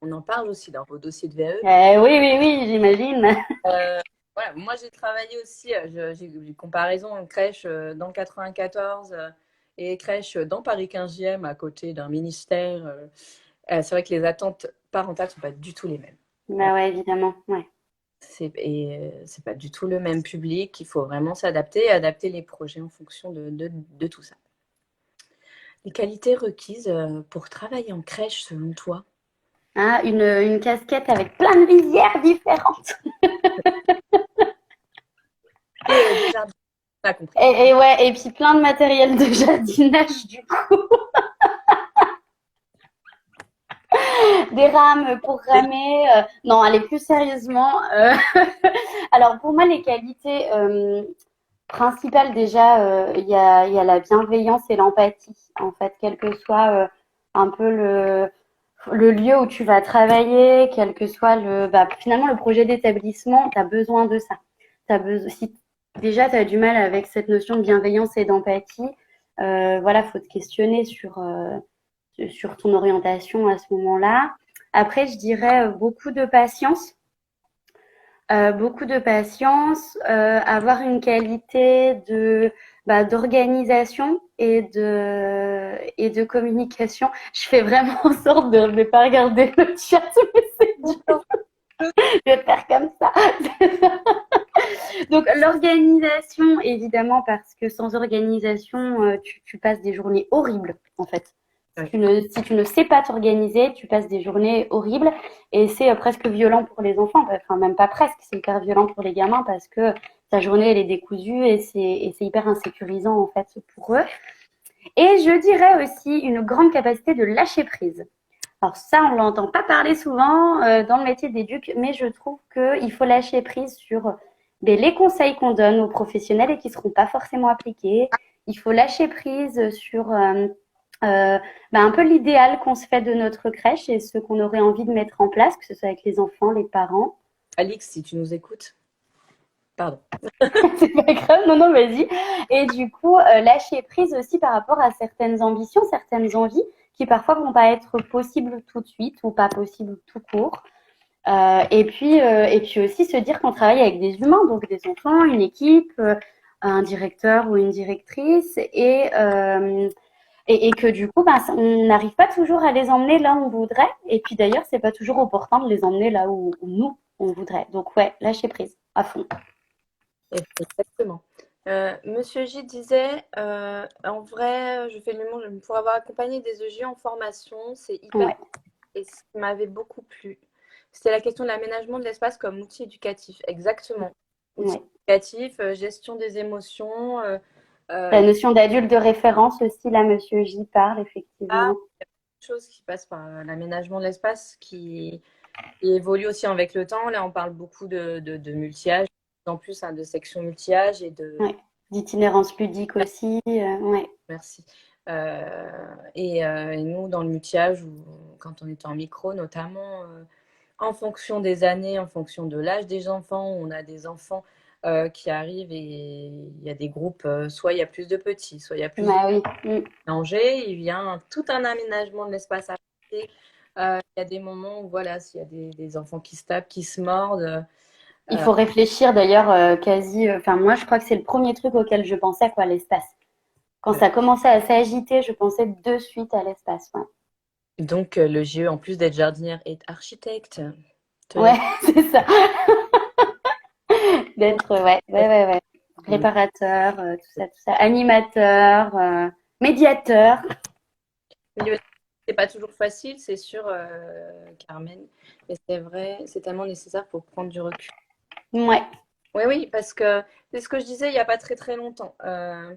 On en parle aussi dans vos dossiers de VAE. Oui, j'imagine. Voilà, moi, j'ai travaillé aussi, j'ai une comparaison en crèche dans le 94 et crèche dans Paris 15e à côté d'un ministère. C'est vrai que les attentes parentales ne sont pas du tout les mêmes. Bah ouais, évidemment. Ouais. C'est pas du tout le même public. Il faut vraiment s'adapter et adapter les projets en fonction de tout ça. Les qualités requises pour travailler en crèche, selon toi? Ah, une casquette avec plein de visières différentes. Des jardins, on a compris. Et ouais, et puis plein de matériel de jardinage du coup. Des rames pour ramer. Non, allez, plus sérieusement. Alors, pour moi, les qualités principales, déjà, il y a la bienveillance et l'empathie. En fait, quel que soit un peu le lieu où tu vas travailler, quel que soit finalement, le projet d'établissement, tu as besoin de ça. Si déjà, tu as du mal avec cette notion de bienveillance et d'empathie, voilà, faut te questionner sur ton orientation à ce moment-là. Après, je dirais beaucoup de patience. Avoir une qualité d'organisation et de communication. Je fais vraiment en sorte de ne pas regarder le chat, mais c'est dur. Je vais faire comme ça. Donc l'organisation, évidemment, parce que sans organisation, tu passes des journées horribles, en fait. Si tu ne sais pas t'organiser, tu passes des journées horribles et c'est presque violent pour les enfants. Enfin, même pas presque, c'est hyper violent pour les gamins parce que ta journée, elle est décousue et c'est hyper insécurisant, en fait, pour eux. Et je dirais aussi une grande capacité de lâcher prise. Alors ça, on l'entend pas parler souvent dans le métier d'éduc, mais je trouve qu'il faut lâcher prise sur les conseils qu'on donne aux professionnels et qui ne seront pas forcément appliqués. Il faut lâcher prise sur un peu l'idéal qu'on se fait de notre crèche et ce qu'on aurait envie de mettre en place, que ce soit avec les enfants, les parents. Alix, si tu nous écoutes. Pardon. C'est pas grave, non, vas-y. Et du coup, lâcher prise aussi par rapport à certaines ambitions, certaines envies qui parfois vont pas être possibles tout de suite ou pas possibles tout court. Et puis aussi se dire qu'on travaille avec des humains, donc des enfants, une équipe, un directeur ou une directrice et que du coup, on n'arrive pas toujours à les emmener là où on voudrait. Et puis d'ailleurs, c'est pas toujours opportun de les emmener là où nous, on voudrait. Donc ouais, lâcher prise à fond. Exactement. Monsieur J disait, en vrai, je fais le monde pour avoir accompagné des EJ en formation, c'est hyper Ouais, et ce qui m'avait beaucoup plu. C'était la question de l'aménagement de l'espace comme outil éducatif. Exactement. Outil ouais. éducatif, gestion des émotions. La Il y notion d'adulte de référence aussi, là, Monsieur J parle, a effectivement. des choses qui passent par l'aménagement de l'espace qui évolue aussi avec le temps. Là, on parle beaucoup de multi-âge, en plus hein, de section multi-âge et de. Ouais. D'itinérance ludique aussi. Ouais. Merci. Et nous, dans le multi-âge, quand on était en micro, notamment, en fonction des années, en fonction de l'âge des enfants, on a des enfants qui arrivent et il y a des groupes, soit il y a plus de petits, soit il y a plus de Bah oui. mélangés. Il vient tout un aménagement de l'espace à passer. Il y a des moments où, voilà, s'il y a des enfants qui se tapent, qui se mordent. Il faut réfléchir d'ailleurs quasi. Enfin, moi, je crois que c'est le premier truc auquel je pensais, quoi, l'espace. Quand ça commençait à s'agiter, je pensais de suite à l'espace. Ouais, Donc, le JE, en plus d'être jardinière, est architecte. ouais, c'est ça. D'être, ouais. Réparateur, tout ça. Animateur, médiateur. Milieu, c'est pas toujours facile, c'est sûr, Carmen. Mais c'est vrai, c'est tellement nécessaire pour prendre du recul. Ouais, Oui, oui, parce que c'est ce que je disais il n'y a pas très très longtemps. Euh,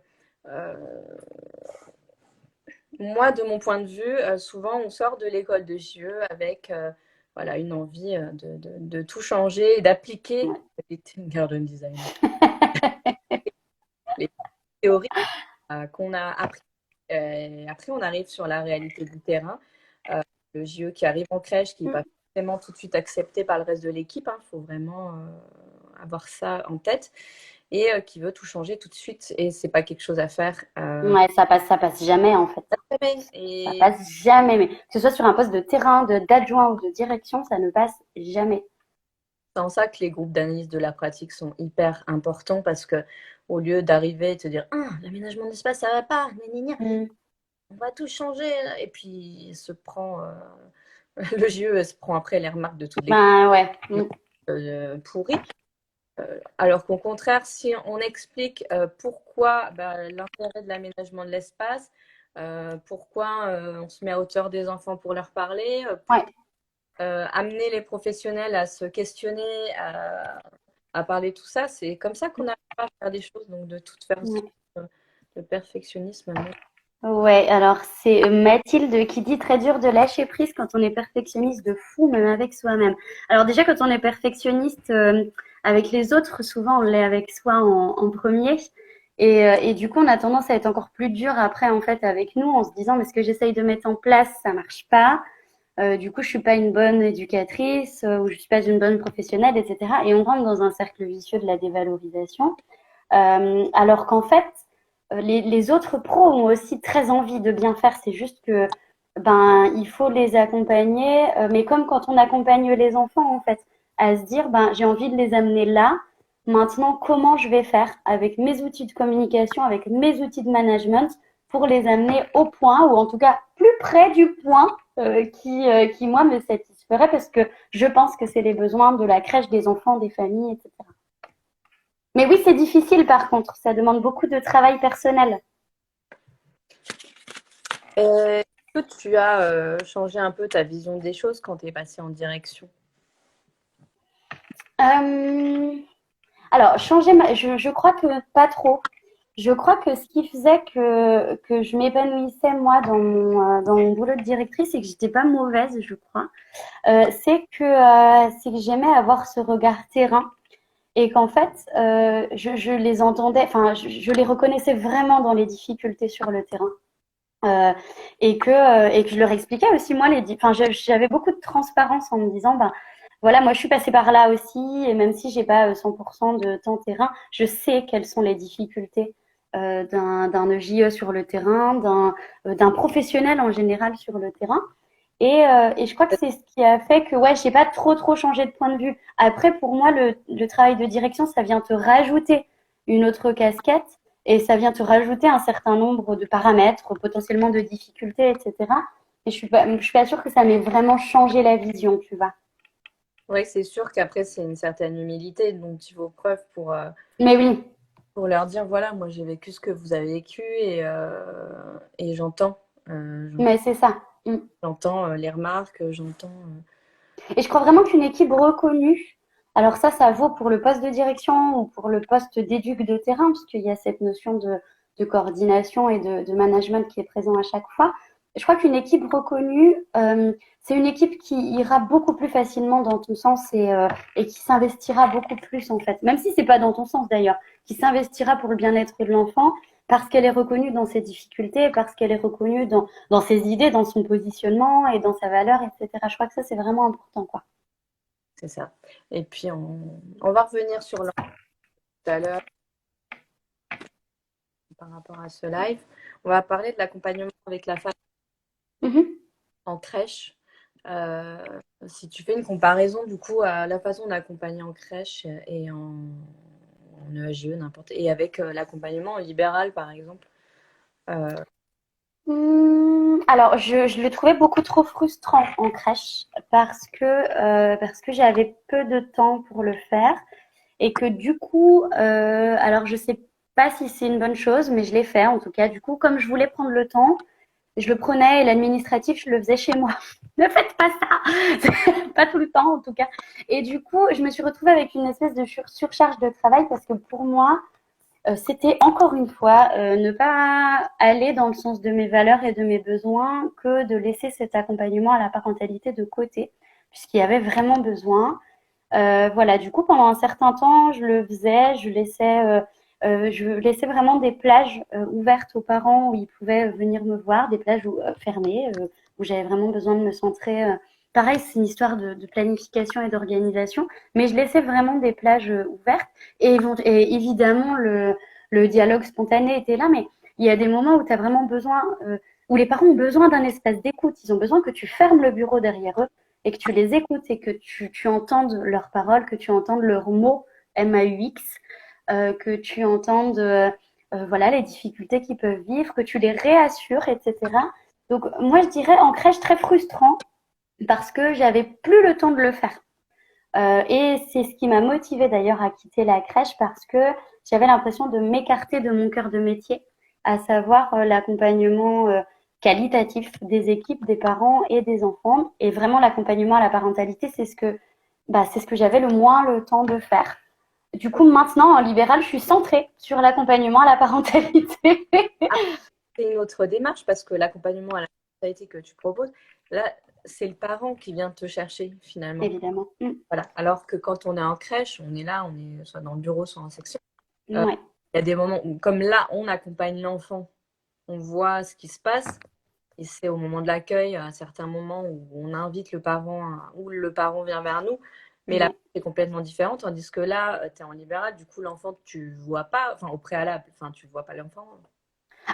Moi, de mon point de vue, souvent on sort de l'école de JE avec voilà, une envie de tout changer et d'appliquer ouais. les garden design, les théories qu'on a appris. Après, on arrive sur la réalité du terrain. Le JE qui arrive en crèche, qui n'est pas forcément tout de suite accepté par le reste de l'équipe. Il faut vraiment avoir ça en tête. Et qui veut tout changer tout de suite. Et c'est pas quelque chose à faire. Ouais, ça passe jamais en fait. Ça Et passe jamais. Mais que ce soit sur un poste de terrain, d'adjoint ou de direction, ça ne passe jamais. c'est en ça que les groupes d'analyse de la pratique sont hyper importants parce que au lieu d'arriver et de te dire ah, l'aménagement d'espace ça va pas, gna, gna, gna, Mm. on va tout changer et puis il se prend le JE se prend après les remarques de toutes les Ben ouais. pourries. Alors qu'au contraire, si on explique pourquoi l'intérêt de l'aménagement de l'espace, pourquoi on se met à hauteur des enfants pour leur parler, Ouais. amener les professionnels à se questionner, à parler de tout ça, c'est comme ça qu'on arrive à faire des choses. Donc de toute façon, Ouais. le perfectionnisme, non. Ouais, alors c'est Mathilde qui dit très dur de lâcher prise quand on est perfectionniste de fou, même avec soi-même. Alors déjà, quand on est perfectionniste avec les autres, souvent on l'est avec soi en premier. Et du coup, on a tendance à être encore plus dur après, en fait, avec nous, en se disant, mais ce que j'essaye de mettre en place, ça marche pas. Du coup, je suis pas une bonne éducatrice ou je suis pas une bonne professionnelle, etc. Et on rentre dans un cercle vicieux de la dévalorisation. Alors qu'en fait, les autres pros ont aussi très envie de bien faire. C'est juste que ben il faut les accompagner, mais comme quand on accompagne les enfants en fait, à se dire ben j'ai envie de les amener là. Maintenant, comment je vais faire avec mes outils de communication, avec mes outils de management pour les amener au point ou en tout cas plus près du point qui moi me satisferait parce que je pense que c'est les besoins de la crèche, des enfants, des familles, etc. Mais oui, c'est difficile par contre, ça demande beaucoup de travail personnel. Est-ce que tu as changé un peu ta vision des choses quand tu es passé en direction? Euh, alors, je crois que pas trop. Je crois que ce qui faisait que je m'épanouissais moi dans mon boulot de directrice, c'est que j'étais pas mauvaise, je crois. C'est que j'aimais avoir ce regard terrain et qu'en fait, je les entendais, enfin, je les reconnaissais vraiment dans les difficultés sur le terrain. Euh, et que je leur expliquais aussi moi enfin j'avais beaucoup de transparence en me disant ben voilà moi je suis passée par là aussi et même si j'ai pas 100% de temps terrain je sais quelles sont les difficultés d'un EJE sur le terrain d'un professionnel en général sur le terrain et je crois que c'est ce qui a fait que ouais j'ai pas trop changé de point de vue après pour moi le travail de direction ça vient te rajouter une autre casquette et ça vient te rajouter un certain nombre de paramètres, potentiellement de difficultés, etc. Et je suis pas sûre que ça m'ait vraiment changé la vision, tu vois. Ouais, c'est sûr qu'après, c'est une certaine humilité dont il faut preuve Mais oui, pour leur dire, voilà, moi j'ai vécu ce que vous avez vécu et j'entends. mais c'est ça. Mm. J'entends les remarques, j'entends. Et je crois vraiment qu'une équipe reconnue, alors ça vaut pour le poste de direction ou pour le poste d'éduc de terrain, parce qu'il y a cette notion de coordination et de management qui est présent à chaque fois. Je crois qu'une équipe reconnue, c'est une équipe qui ira beaucoup plus facilement dans ton sens et qui s'investira beaucoup plus en fait, même si c'est pas dans ton sens d'ailleurs, qui s'investira pour le bien-être de l'enfant parce qu'elle est reconnue dans ses difficultés, parce qu'elle est reconnue dans ses idées, dans son positionnement et dans sa valeur, etc. Je crois que ça, c'est vraiment important, quoi. C'est ça. Et puis, on va revenir sur l'enfant tout à l'heure par rapport à ce live. On va parler de l'accompagnement avec la famille Mhm. en crèche. Si tu fais une comparaison, du coup, à la façon d'accompagner en crèche et en EAJE, n'importe, et avec l'accompagnement en libéral, par exemple. Euh, Alors, je le trouvais beaucoup trop frustrant en crèche parce que j'avais peu de temps pour le faire et que du coup, alors je sais pas si c'est une bonne chose, mais je l'ai fait en tout cas. Du coup, comme je voulais prendre le temps, je le prenais et l'administratif, je le faisais chez moi. Ne faites pas ça, pas tout le temps en tout cas. Et du coup, je me suis retrouvée avec une espèce de surcharge de travail parce que pour moi, c'était encore une fois ne pas aller dans le sens de mes valeurs et de mes besoins que de laisser cet accompagnement à la parentalité de côté, puisqu'il y avait vraiment besoin. Voilà, du coup, pendant un certain temps, je le faisais, je laissais vraiment des plages ouvertes aux parents où ils pouvaient venir me voir, des plages fermées, où j'avais vraiment besoin de me centrer. Pareil, c'est une histoire de planification et d'organisation, mais je laissais vraiment des plages ouvertes. Et évidemment, le dialogue spontané était là, mais il y a des moments où tu as vraiment besoin, où les parents ont besoin d'un espace d'écoute. Ils ont besoin que tu fermes le bureau derrière eux et que tu les écoutes et que tu entendes leurs paroles, que tu entendes leurs mots MAUX, que tu entendes voilà, les difficultés qu'ils peuvent vivre, que tu les réassures, etc. Donc moi je dirais en crèche très frustrant parce que j'avais plus le temps de le faire. Et c'est ce qui m'a motivée d'ailleurs à quitter la crèche parce que j'avais l'impression de m'écarter de mon cœur de métier, à savoir l'accompagnement qualitatif des équipes, des parents et des enfants. Et vraiment l'accompagnement à la parentalité, c'est ce que j'avais le moins le temps de faire. Du coup, maintenant, en libéral, je suis centrée sur l'accompagnement à la parentalité. C'est une autre démarche parce que l'accompagnement à la parentalité que tu proposes, là, c'est le parent qui vient te chercher finalement. Évidemment. Voilà. Alors que quand on est en crèche, on est là, on est soit dans le bureau, soit en section. Euh, Ouais. Il y a des moments où, comme là, on accompagne l'enfant, on voit ce qui se passe. Et c'est au moment de l'accueil, à certains moments où on invite le parent, où le parent vient vers nous. Mais là, Ouais. c'est complètement différent. Tandis que là, tu es en libéral, du coup, l'enfant, tu vois pas, enfin, au préalable, enfin, tu vois pas l'enfant.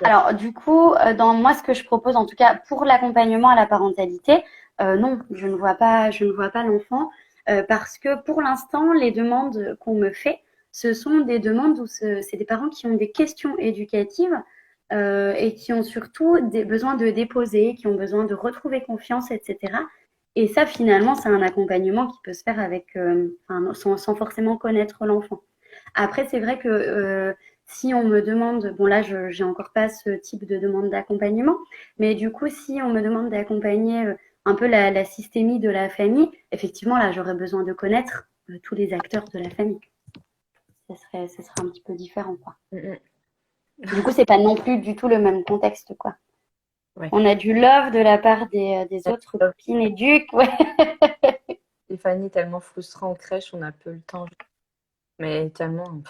Alors, du coup, dans moi, ce que je propose, en tout cas pour l'accompagnement à la parentalité, non, je ne vois pas l'enfant parce que pour l'instant, les demandes qu'on me fait, ce sont des demandes où c'est des parents qui ont des questions éducatives et qui ont surtout des besoins de déposer, qui ont besoin de retrouver confiance, etc. Et ça, finalement, c'est un accompagnement qui peut se faire avec, enfin, sans forcément connaître l'enfant. Après, c'est vrai que si on me demande, bon là, je j'ai encore pas ce type de demande d'accompagnement, mais du coup, si on me demande d'accompagner un peu la systémie de la famille, effectivement, là, j'aurais besoin de connaître tous les acteurs de la famille. Ce serait un petit peu différent, quoi. Mm, Du coup, c'est pas non plus du tout le même contexte, quoi. ouais. On a du love de la part des autres copines et ducs, ouais. Stéphanie, tellement frustrant en crèche, on a peu le temps. Mais tellement.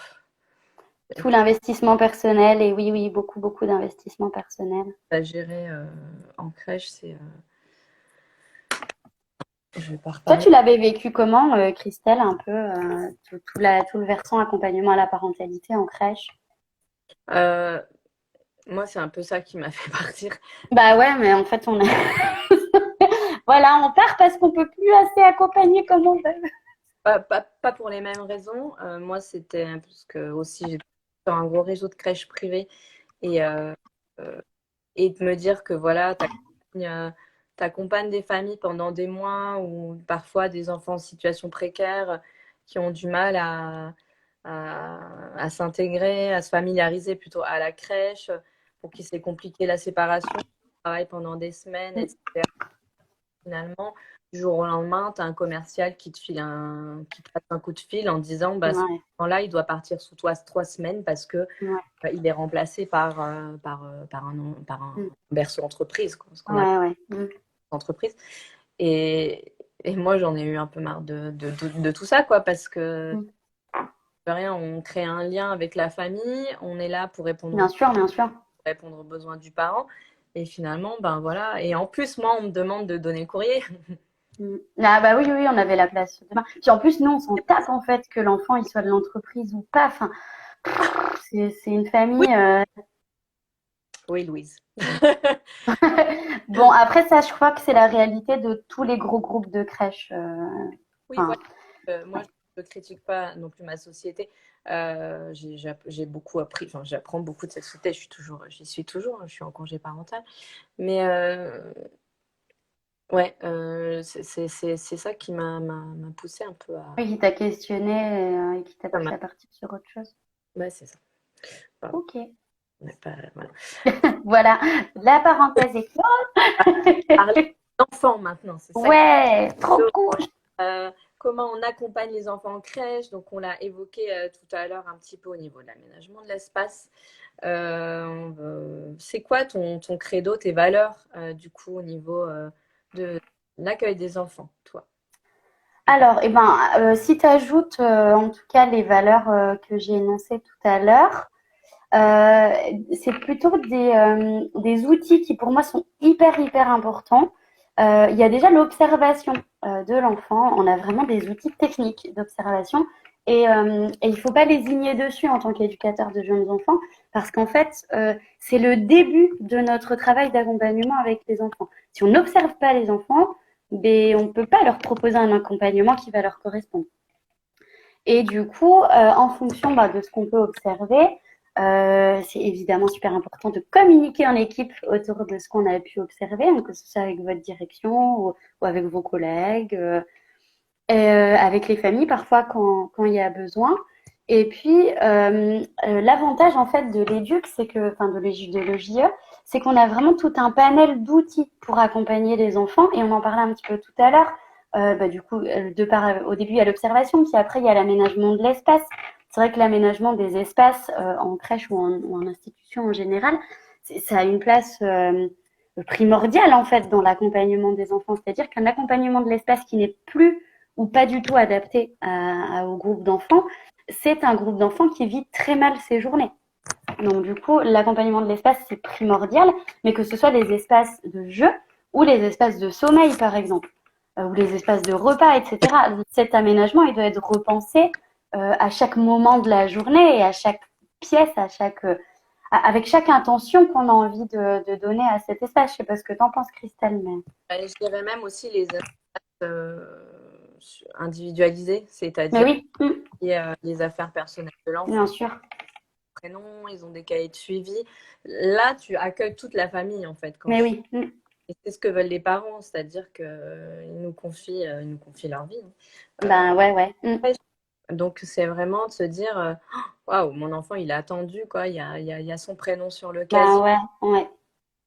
Tout l'investissement personnel, et oui, oui, beaucoup, beaucoup d'investissement personnel. À gérer en crèche, je vais pas Toi, reparler. tu l'avais vécu comment, Christelle, un peu, tout le versant accompagnement à la parentalité en crèche? Euh, Moi, c'est un peu ça qui m'a fait partir. Bah ouais, mais en fait, on a... voilà, on part parce qu'on peut plus assez accompagner comme on veut. Pas pour les mêmes raisons. Moi, c'était parce que aussi j'ai sur un gros réseau de crèches privées et, euh, et de me dire que voilà, accompagnes des familles pendant des mois ou parfois des enfants en situation précaire qui ont du mal à s'intégrer, à se familiariser plutôt à la crèche, pour qui c'est compliqué la séparation, tu travailles pendant des semaines, Mm. etc. Finalement, du jour au lendemain, tu as un commercial qui te passe un coup de fil en disant bah, ce Ouais, enfant-là, il doit partir sous toi 3 semaines parce que ouais, il est remplacé par un mm. berceau entreprise, quoi, ce qu'on appelle Ouais, ouais. Mm. entreprise. Et moi, j'en ai eu un peu marre de tout ça, quoi, parce que Mm. rien, on crée un lien avec la famille, on est là pour Bien sûr, bien sûr. répondre aux besoins du parent. Et finalement, ben voilà. Et en plus, moi, on me demande de donner le courrier. Mm. Ah bah oui, oui, on avait la place demain. Puis en plus, nous, on s'en tape en fait que l'enfant il soit de l'entreprise ou pas. Enfin, c'est une Oui, famille. oui, Louise. Bon, après ça, je crois que c'est la réalité de tous les gros groupes de crèches. Oui, Enfin, voilà. Moi, je ne critique pas non plus ma société. J'ai beaucoup appris, enfin, j'apprends beaucoup de cette société. J'y suis toujours, hein, je suis en congé parental. Mais ouais, c'est ça qui m'a poussé un peu à. oui, qui t'a questionné et qui t'a Ça poussé m'a- à partir sur autre chose. Ouais, c'est ça. Enfin, Ok. voilà. Voilà, la parenthèse est Parler close. d'enfants maintenant, c'est ça. Ouais, trop cool. Comment on accompagne les enfants en crèche. Donc, on l'a évoqué tout à l'heure un petit peu au niveau de l'aménagement de l'espace. C'est quoi ton credo, tes valeurs, du coup, au niveau de l'accueil des enfants, toi? Alors, si tu ajoutes en tout cas les valeurs que j'ai énoncées tout à l'heure, c'est plutôt des outils qui pour moi sont hyper importants. Il y a déjà l'observation de l'enfant. On a vraiment des outils techniques d'observation et il ne faut pas lésigner dessus en tant qu'éducateur de jeunes enfants parce qu'en fait, c'est le début de notre travail d'accompagnement avec les enfants. Si on n'observe pas les enfants, ben, on ne peut pas leur proposer un accompagnement qui va leur correspondre. Et du coup, en fonction de ce qu'on peut observer, c'est évidemment super important de communiquer en équipe autour de ce qu'on a pu observer, donc que ce soit avec votre direction ou avec vos collègues, avec les familles parfois quand il y a besoin. Et puis, l'avantage en fait de l'éduc, c'est que, enfin de l'EJE, c'est qu'on a vraiment tout un panel d'outils pour accompagner les enfants. Et on en parlait un petit peu tout à l'heure. Du coup, au début, il y a l'observation, puis après, il y a l'aménagement de l'espace. C'est vrai que l'aménagement des espaces en crèche ou en institution en général, ça a une place primordiale en fait dans l'accompagnement des enfants. C'est-à-dire qu'un accompagnement de l'espace qui n'est plus ou pas du tout adapté au groupe d'enfants, c'est un groupe d'enfants qui vit très mal ses journées. Donc du coup, l'accompagnement de l'espace, c'est primordial, mais que ce soit les espaces de jeu ou les espaces de sommeil, par exemple, ou les espaces de repas, etc. Cet aménagement, il doit être repensé à chaque moment de la journée et à chaque pièce, avec chaque intention qu'on a envie de donner à cet espace. Je sais pas ce que tu en penses, Christelle, mais... Je dirais même aussi les espaces individualisés, Mais c'est-à-dire oui, les affaires personnelles de bien l'enfant, sûr. prénom, ils ont des cahiers de suivi. Là, tu accueilles toute la famille, en fait, quand Mais tu. oui. Et c'est ce que veulent les parents, c'est-à-dire qu'ils ils nous confient leur vie, hein. Ben ouais, ouais. Ouais, donc, c'est vraiment de se dire, waouh, mon enfant, il a attendu, quoi. Il y a son prénom sur le Ben casier. ouais, ouais.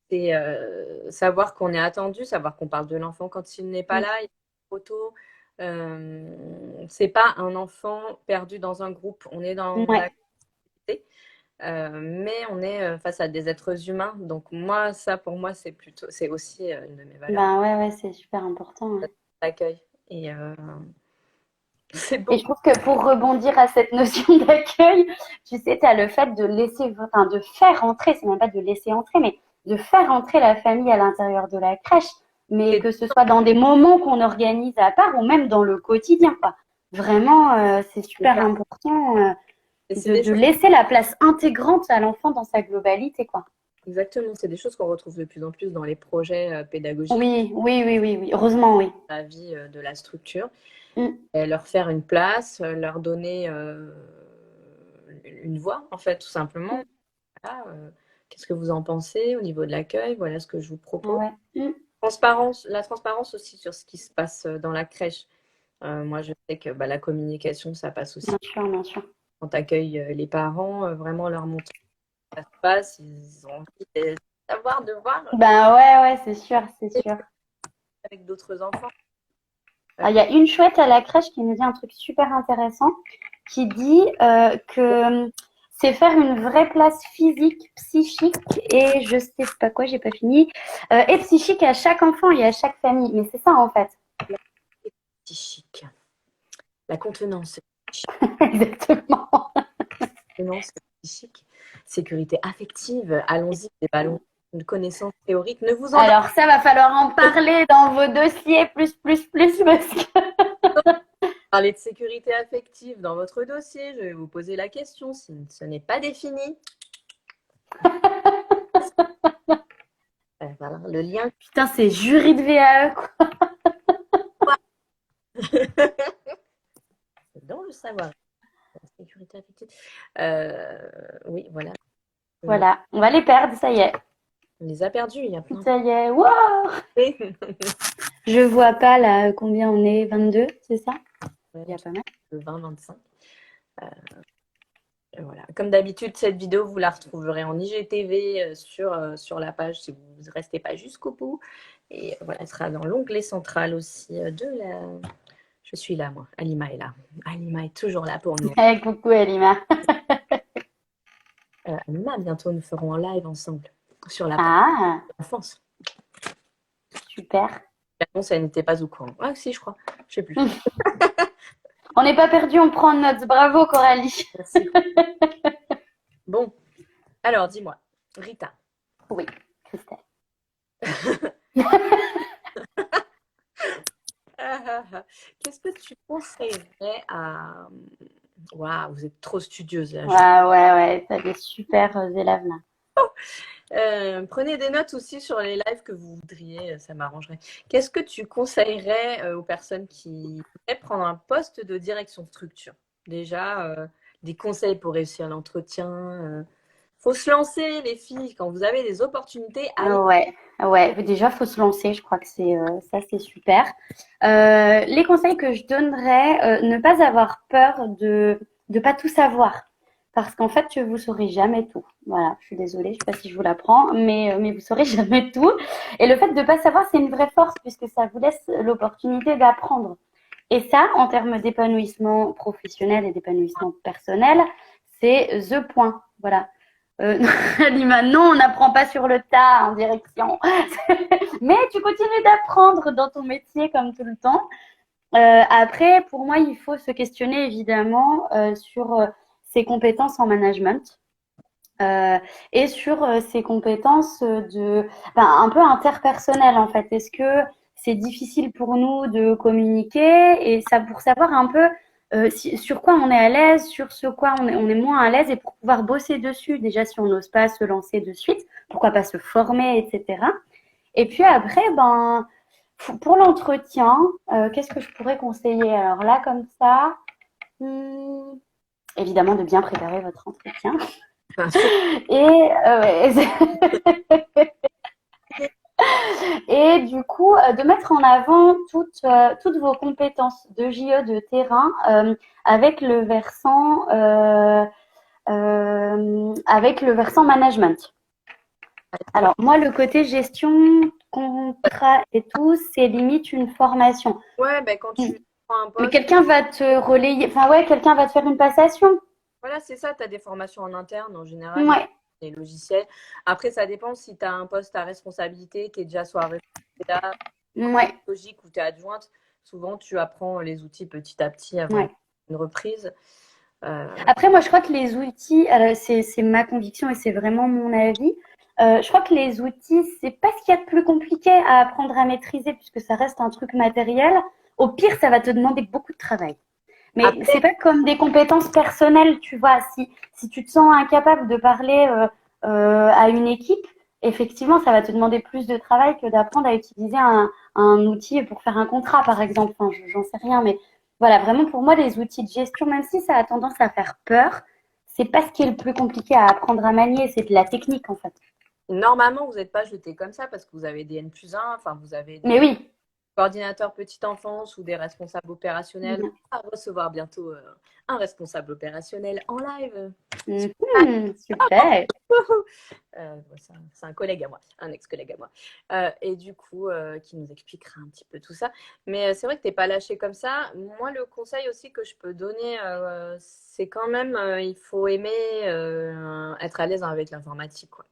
C'est savoir qu'on est attendu, savoir qu'on parle de l'enfant quand il n'est pas Mm. là, il y a une photo. C'est pas un enfant perdu dans un groupe. On est dans la Ouais. communauté, mais on est face à des êtres humains. Donc moi, ça pour moi, c'est aussi une de mes valeurs, Ben ouais, ouais, c'est super important. Ouais. l'accueil. Et c'est Et je beaucoup. trouve que pour rebondir à cette notion d'accueil, tu sais, tu as le fait de laisser, enfin, de faire entrer, c'est même pas de laisser entrer, mais de faire entrer la famille à l'intérieur de la crèche, mais C'est que ce soit dans des moments qu'on organise à part ou même dans le quotidien, quoi. Vraiment, c'est c'est super ça. important Et c'est des de choses. laisser la place intégrante à l'enfant dans sa globalité, quoi. Exactement, c'est des choses qu'on retrouve de plus en plus dans les projets pédagogiques, Oui, oui, oui, oui, oui. Heureusement, oui. la vie de la structure. Mm. Et leur faire une place, leur donner une voix, en fait, tout simplement. Mm. Voilà, qu'est-ce que vous en pensez au niveau de l'accueil? Voilà ce que je vous propose. Ouais. Mm. la transparence aussi sur ce qui se passe dans la crèche. Moi, je sais que la communication, ça passe aussi Bien sûr, bien sûr. quand tu accueilles les parents, vraiment leur montrer comment ça se passe. Ils ont envie de savoir, de voir Ben ouais, c'est sûr, c'est sûr. avec d'autres enfants. Ah, il y a une chouette à la crèche qui nous dit un truc super intéressant, qui dit que c'est faire une vraie place physique, psychique et je sais pas quoi, j'ai pas fini, et psychique à chaque enfant et à chaque famille. Mais c'est ça en fait. Psychique. La contenance Exactement. contenance psychique. Sécurité affective. Allons-y, des ballons. Une connaissance théorique. Ne vous en Alors ça va falloir en parler dans vos dossiers plus parce que parler de sécurité affective dans votre dossier. Je vais vous poser la question. Si ce n'est pas défini, voilà, le lien. putain, c'est jury de VAE quoi. Dans le savoir. Sécurité affective. Oui, voilà. Voilà, on va les perdre, ça y est. On les a perdus. Il y a plein Ça y est, wow. de... Je vois pas là combien on est, 22, c'est ça? Il y a pas mal. Le 20-25. Voilà. Comme d'habitude, cette vidéo, vous la retrouverez en IGTV sur la page si vous ne restez pas jusqu'au bout. Et voilà, elle sera dans l'onglet central aussi de la... Je suis là, moi. Alima est là. Alima est toujours là pour nous. Hey, coucou Elima. Alima, bientôt, nous ferons un live ensemble sur la Ah, enfance. super. Non, ça n'était pas au courant. Ah, si, je crois. Je sais plus. On n'est pas perdu, on prend note. Bravo Coralie. Merci. Bon, alors dis-moi, Rita. Oui, Christelle. Qu'est-ce que tu conseillerais à... Waouh, vous êtes trop studieuse là. Ah ouais, t'as des super élèves là. Prenez des notes aussi sur les lives que vous voudriez, ça m'arrangerait. Qu'est-ce que tu conseillerais aux personnes qui voudraient prendre un poste de direction de structure? Déjà, des conseils pour réussir l'entretien. Faut se lancer, les filles. Quand vous avez des opportunités, allez. Ouais. Déjà, faut se lancer. Je crois que ça, c'est super. Les conseils que je donnerais, ne pas avoir peur de pas tout savoir. Parce qu'en fait, vous saurez jamais tout. Voilà, je suis désolée, je sais pas si je vous l'apprends, mais vous saurez jamais tout. Et le fait de pas savoir, c'est une vraie force puisque ça vous laisse l'opportunité d'apprendre. Et ça, en termes d'épanouissement professionnel et d'épanouissement personnel, c'est the point. Voilà. Lima, non, on n'apprend pas sur le tas en direction. Mais tu continues d'apprendre dans ton métier comme tout le temps. Après, pour moi, il faut se questionner évidemment sur ses compétences en management et sur ses compétences un peu interpersonnelles en fait. Est-ce que c'est difficile pour nous de communiquer et ça pour savoir un peu sur quoi on est à l'aise, sur ce quoi on est moins à l'aise et pour pouvoir bosser dessus. Déjà, si on n'ose pas se lancer de suite, pourquoi pas se former, etc. Et puis après, pour l'entretien, qu'est-ce que je pourrais conseiller? Alors là, comme ça, évidemment de bien préparer votre entretien. Et, et du coup, de mettre en avant toutes vos compétences de JE de terrain avec le versant management. Alors, moi, le côté gestion, contrat et tout, c'est limite une formation. Ouais, quand tu prends un Mais poste, quelqu'un va te relayer, enfin ouais, quelqu'un va te faire une passation. voilà, c'est ça, tu as des formations en interne en général, Ouais, des logiciels. Après, ça dépend si tu as un poste à responsabilité, tu es déjà soit responsable ouais, logique ou tu es adjointe. Souvent, tu apprends les outils petit à petit avant ouais. une reprise. Après, moi, je crois que les outils, c'est ma conviction et c'est vraiment mon avis. Je crois que les outils, c'est pas ce qu'il y a de plus compliqué à apprendre à maîtriser puisque ça reste un truc matériel. Au pire, ça va te demander beaucoup de travail. Mais Après, c'est pas comme des compétences personnelles, tu vois. Si tu te sens incapable de parler à une équipe, effectivement, ça va te demander plus de travail que d'apprendre à utiliser un outil pour faire un contrat, par exemple. Enfin, j'en sais rien, mais voilà, vraiment pour moi, les outils de gestion, même si ça a tendance à faire peur, c'est pas ce qui est le plus compliqué à apprendre à manier, c'est de la technique en fait. Normalement, vous n'êtes pas jeté comme ça parce que vous avez des N+1, enfin, vous avez Mais des oui. coordinateurs petite enfance ou des responsables opérationnels. Mhm. On va recevoir bientôt un responsable opérationnel en live. Mhm, Ah, bon. super. C'est un collègue à moi, un ex-collègue à moi. Et du coup, qui nous expliquera un petit peu tout ça. Mais c'est vrai que tu n'es pas lâché comme ça. Moi, le conseil aussi que je peux donner, c'est quand même, il faut aimer être à l'aise avec l'informatique, quoi.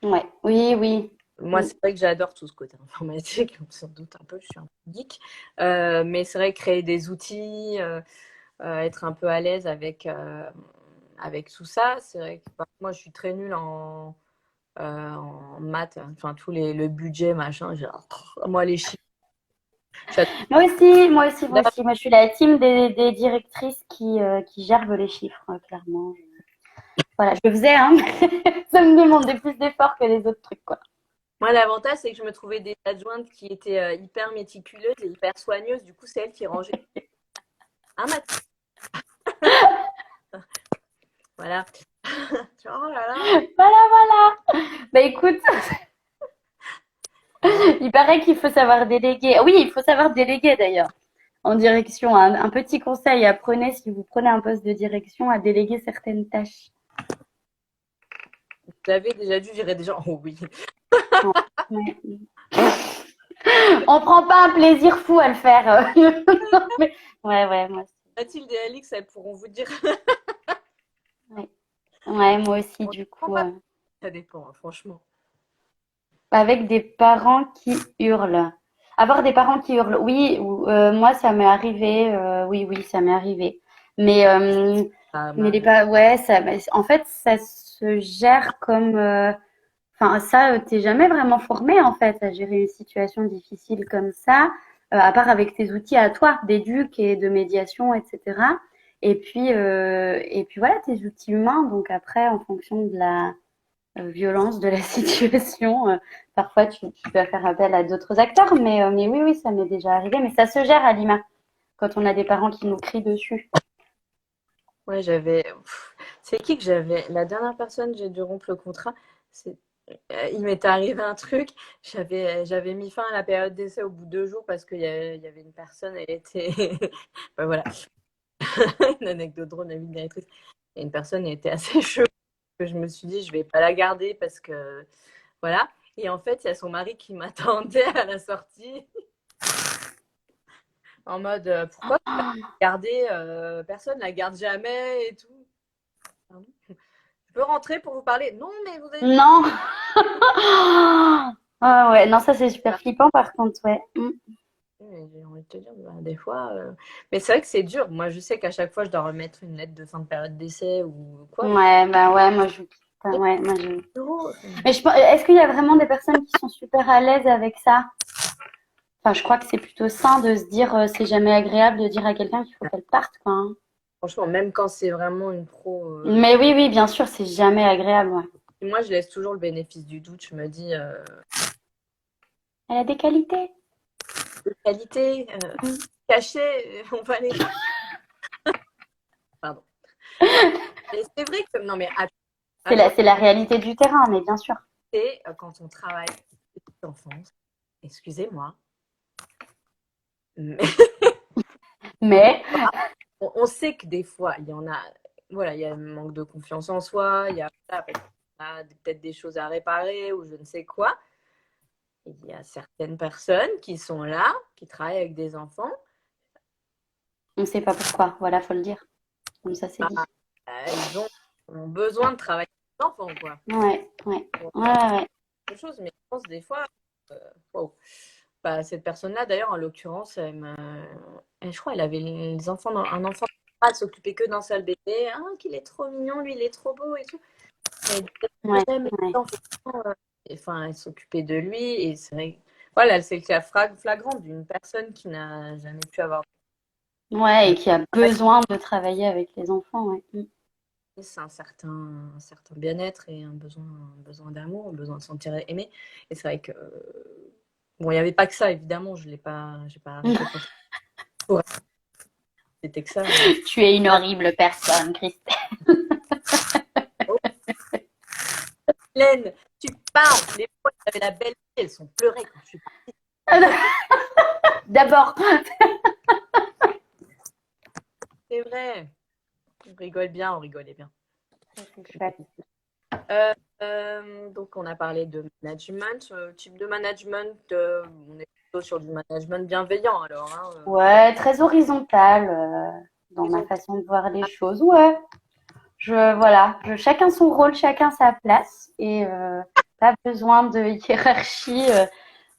Ouais, oui, oui. Moi, Mm. c'est vrai que j'adore tout ce côté informatique, sans doute un peu, je suis un peu geek. Mais c'est vrai que créer des outils, être un peu à l'aise avec tout ça, c'est vrai que moi, je suis très nulle en maths, enfin, le budget, machin, genre, moi, les chiffres, j'adore. Moi aussi, moi aussi, moi aussi. Moi, je suis la team des directrices qui gerbent les chiffres, clairement. Voilà, je le faisais, hein. Ça me demandait plus d'efforts que les autres trucs, quoi. Moi, l'avantage, c'est que je me trouvais des adjointes qui étaient hyper méticuleuses et hyper soigneuses. Du coup, c'est elles qui rangeaient un maths. Voilà. Genre, oh là là. Voilà, voilà. Bah écoute, Voilà. il paraît qu'il faut savoir déléguer. Oui, il faut savoir déléguer d'ailleurs. En direction, un petit conseil, apprenez si vous prenez un poste de direction à déléguer certaines tâches. Vous avez déjà dû gérer des gens. Oh oui. Ouais. On prend pas un plaisir fou à le faire. Mais- ouais, ouais, moi aussi. Mathilde et Alix, elles pourront vous dire. Ouais. Ouais, moi aussi, On ne du comprend coup. pas. Ça dépend, hein, franchement. Avec des parents qui hurlent. Avoir des parents qui hurlent, oui, moi ça m'est arrivé, oui, oui, ça m'est arrivé. Mais, Ça mais les m'arrive. pas, ouais, en fait, ça se gère comme, enfin, ça, t'es jamais vraiment formé en fait à gérer une situation difficile comme ça, à part avec tes outils à toi, d'éduc et de médiation, etc. Et puis voilà, tes outils humains. Donc après, en fonction de la violence de la situation. Parfois, tu vas faire appel à d'autres acteurs, mais oui, oui, ça m'est déjà arrivé. Mais ça se gère à Lima quand on a des parents qui nous crient dessus. Ouais, j'avais. C'est qui que j'avais? La dernière personne, j'ai dû rompre le contrat. C'est... Il m'était arrivé un truc. J'avais mis fin à la période d'essai au bout de 2 jours parce qu'il y avait une personne, elle était. Ben voilà, une anecdote drôle, la vie de directrice. Et une personne elle était assez chaude que je me suis dit, je vais pas la garder parce que. Voilà. Et en fait, il y a son mari qui m'attendait à la sortie en mode pourquoi tu l'as gardée personne la garde jamais et tout. Pardon. Je peux rentrer pour vous parler? Non, mais vous avez pas. Non. Ah ouais, non, ça c'est super flippant par contre, ouais. Mm. Mais j'ai envie de te dire, bah, des fois. Mais c'est vrai que c'est dur. Moi, je sais qu'à chaque fois, je dois remettre une lettre de fin de période d'essai ou quoi. Ouais, bah ouais, moi je. Enfin, ouais, moi je. Euros. Mais est-ce qu'il y a vraiment des personnes qui sont super à l'aise avec ça? Enfin, je crois que c'est plutôt sain de se dire, c'est jamais agréable de dire à quelqu'un qu'il faut qu'elle parte, quoi, hein. Franchement, même quand c'est vraiment une pro. Mais oui, oui, bien sûr, c'est jamais agréable, ouais. Moi, je laisse toujours le bénéfice du doute. Je me dis, Elle a des qualités. qualité, Mm. cachée, on va les. Pardon. Et c'est vrai que. Non, mais attends, C'est la réalité du terrain, mais bien sûr. c'est quand on travaille petite enfance, excusez-moi, mais Mais, on sait que des fois, il y en a, voilà, il y a un manque de confiance en soi, il y a, voilà, peut-être des choses à réparer ou je ne sais quoi. Il y a certaines personnes qui sont là, qui travaillent avec des enfants, on ne sait pas pourquoi. Voilà, faut le dire. Comme ça, c'est bah, dit. ont besoin de travailler avec des enfants, quoi. Ouais, ouais, Pour ouais, ouais. quelque chose, mais je pense des fois, euh, wow. Bah, cette personne-là, d'ailleurs, en l'occurrence, je crois qu'elle avait les enfants un enfant, elle s'occupait que d'un seul bébé. Ah, qu'il est trop mignon, lui, il est trop beau et tout. Elle Ouais, disait, mais ouais. l'enfant, enfin, elle s'occupait de lui. Et c'est vrai, voilà, c'est le cas flagrant d'une personne qui n'a jamais pu avoir. Ouais, et qui a besoin de travailler avec les enfants, ouais. Mm. C'est un certain bien-être et un besoin d'amour, un besoin de se sentir aimé. Et c'est vrai que, bon, il n'y avait pas que ça, évidemment, j'ai pas arrêté pour ça. C'était que ça. Tu es une horrible personne, Christelle. Oh, Hélène, Tu parles. Les fois, j'avais la belle fille, elles sont pleurées quand je suis partie. D'abord. C'est vrai. On rigole bien, on rigolait bien. C'est chouette. Donc, on a parlé de management. Type de management, on est plutôt sur du management bienveillant alors. Hein, Ouais, très horizontal dans ma façon de voir les choses. Ouais, chacun son rôle, chacun sa place et pas besoin de hiérarchie.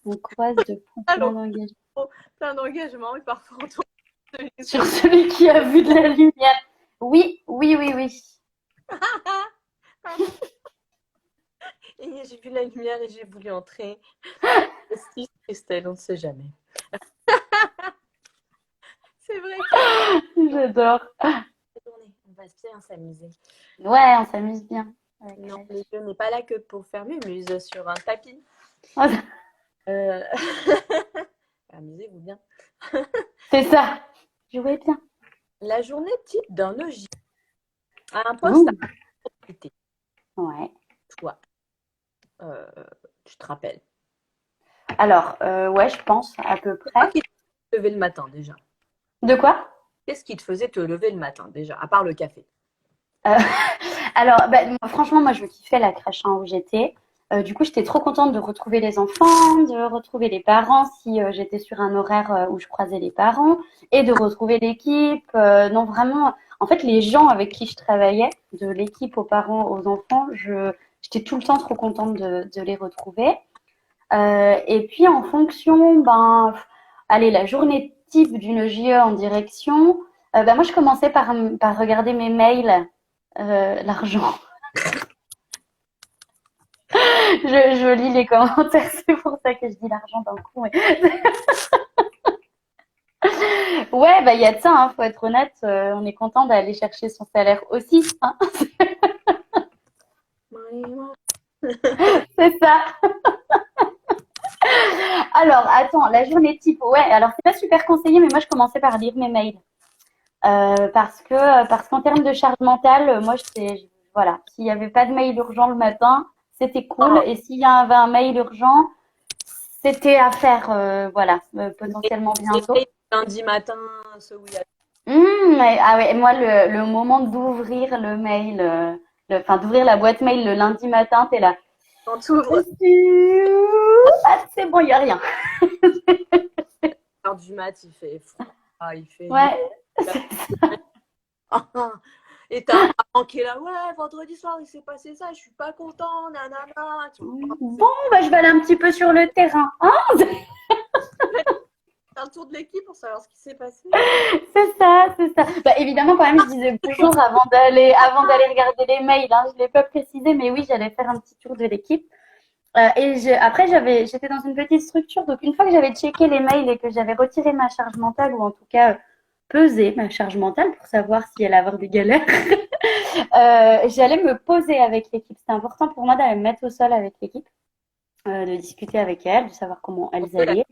On croise de plein Alors, d'engagements. plein d'engagement et parfois on tombe Sur celui qui a vu de la lumière. Oui, oui, oui, oui. Et j'ai vu la lumière et j'ai voulu entrer. Si, Christelle, on ne sait jamais. C'est vrai J'adore. on va bien s'amuser. Ouais, on s'amuse bien. Non, le jeu n'est pas là que pour faire mumuse sur un tapis. Amusez-vous bien. C'est ça. Jouez bien. La journée type d'un EJ à un poste à responsabilité. Ouais. Toi, tu te rappelles. Alors, ouais, je pense à peu C'est quoi près. qui te faisait te lever le matin déjà? De quoi? Qu'est-ce qui te faisait te lever le matin déjà, à part le café? Euh, Alors, bah, franchement, moi, je kiffais la crèche où j'étais. Du coup, j'étais trop contente de retrouver les enfants, de retrouver les parents si j'étais sur un horaire où je croisais les parents et de retrouver l'équipe. Non, vraiment, en fait, les gens avec qui je travaillais, de l'équipe aux parents, aux enfants, j'étais tout le temps trop contente de les retrouver. Et puis, en fonction, allez, la journée type d'une JE en direction, moi, je commençais par regarder mes mails, l'argent. Je lis les commentaires, c'est pour ça que je dis l'argent d'un coup. Mais... ouais, il y a de ça, hein, faut être honnête. On est content d'aller chercher son salaire aussi. Hein. C'est ça. Alors, attends, la journée type. Ouais, alors c'est pas super conseillé, mais moi je commençais par lire mes mails. Parce qu'en termes de charge mentale, moi, voilà, s'il n'y avait pas de mail urgent le matin, c'était cool. Oh, Et s'il y avait un mail urgent, c'était à faire, voilà, potentiellement bientôt. lundi matin, ce où il y a Ah ouais, moi, le moment d'ouvrir le mail, enfin, d'ouvrir la boîte mail le lundi matin, t'es là. quand tu ouvres Ah, c'est bon, il n'y a rien. l'heure du mat, il fait froid, il fait nuit. Ouais. Et t'as un parent qui est là, ouais, vendredi soir, il s'est passé ça, je suis pas content, nanana. Bon, je vais aller un petit peu sur le terrain. Hein, un tour de l'équipe pour savoir ce qui s'est passé. c'est ça, c'est ça. Évidemment, quand même, je disais bonjour avant d'aller regarder les mails. Hein. Je ne l'ai pas précisé, mais oui, j'allais faire un petit tour de l'équipe. Après, j'étais dans une petite structure. Donc, une fois que j'avais checké les mails et que j'avais retiré ma charge mentale, ou en tout cas pesé ma charge mentale pour savoir si elle allait avoir des galères, j'allais me poser avec l'équipe. C'était important pour moi d'aller me mettre au sol avec l'équipe, de discuter avec elles, de savoir comment elles allaient.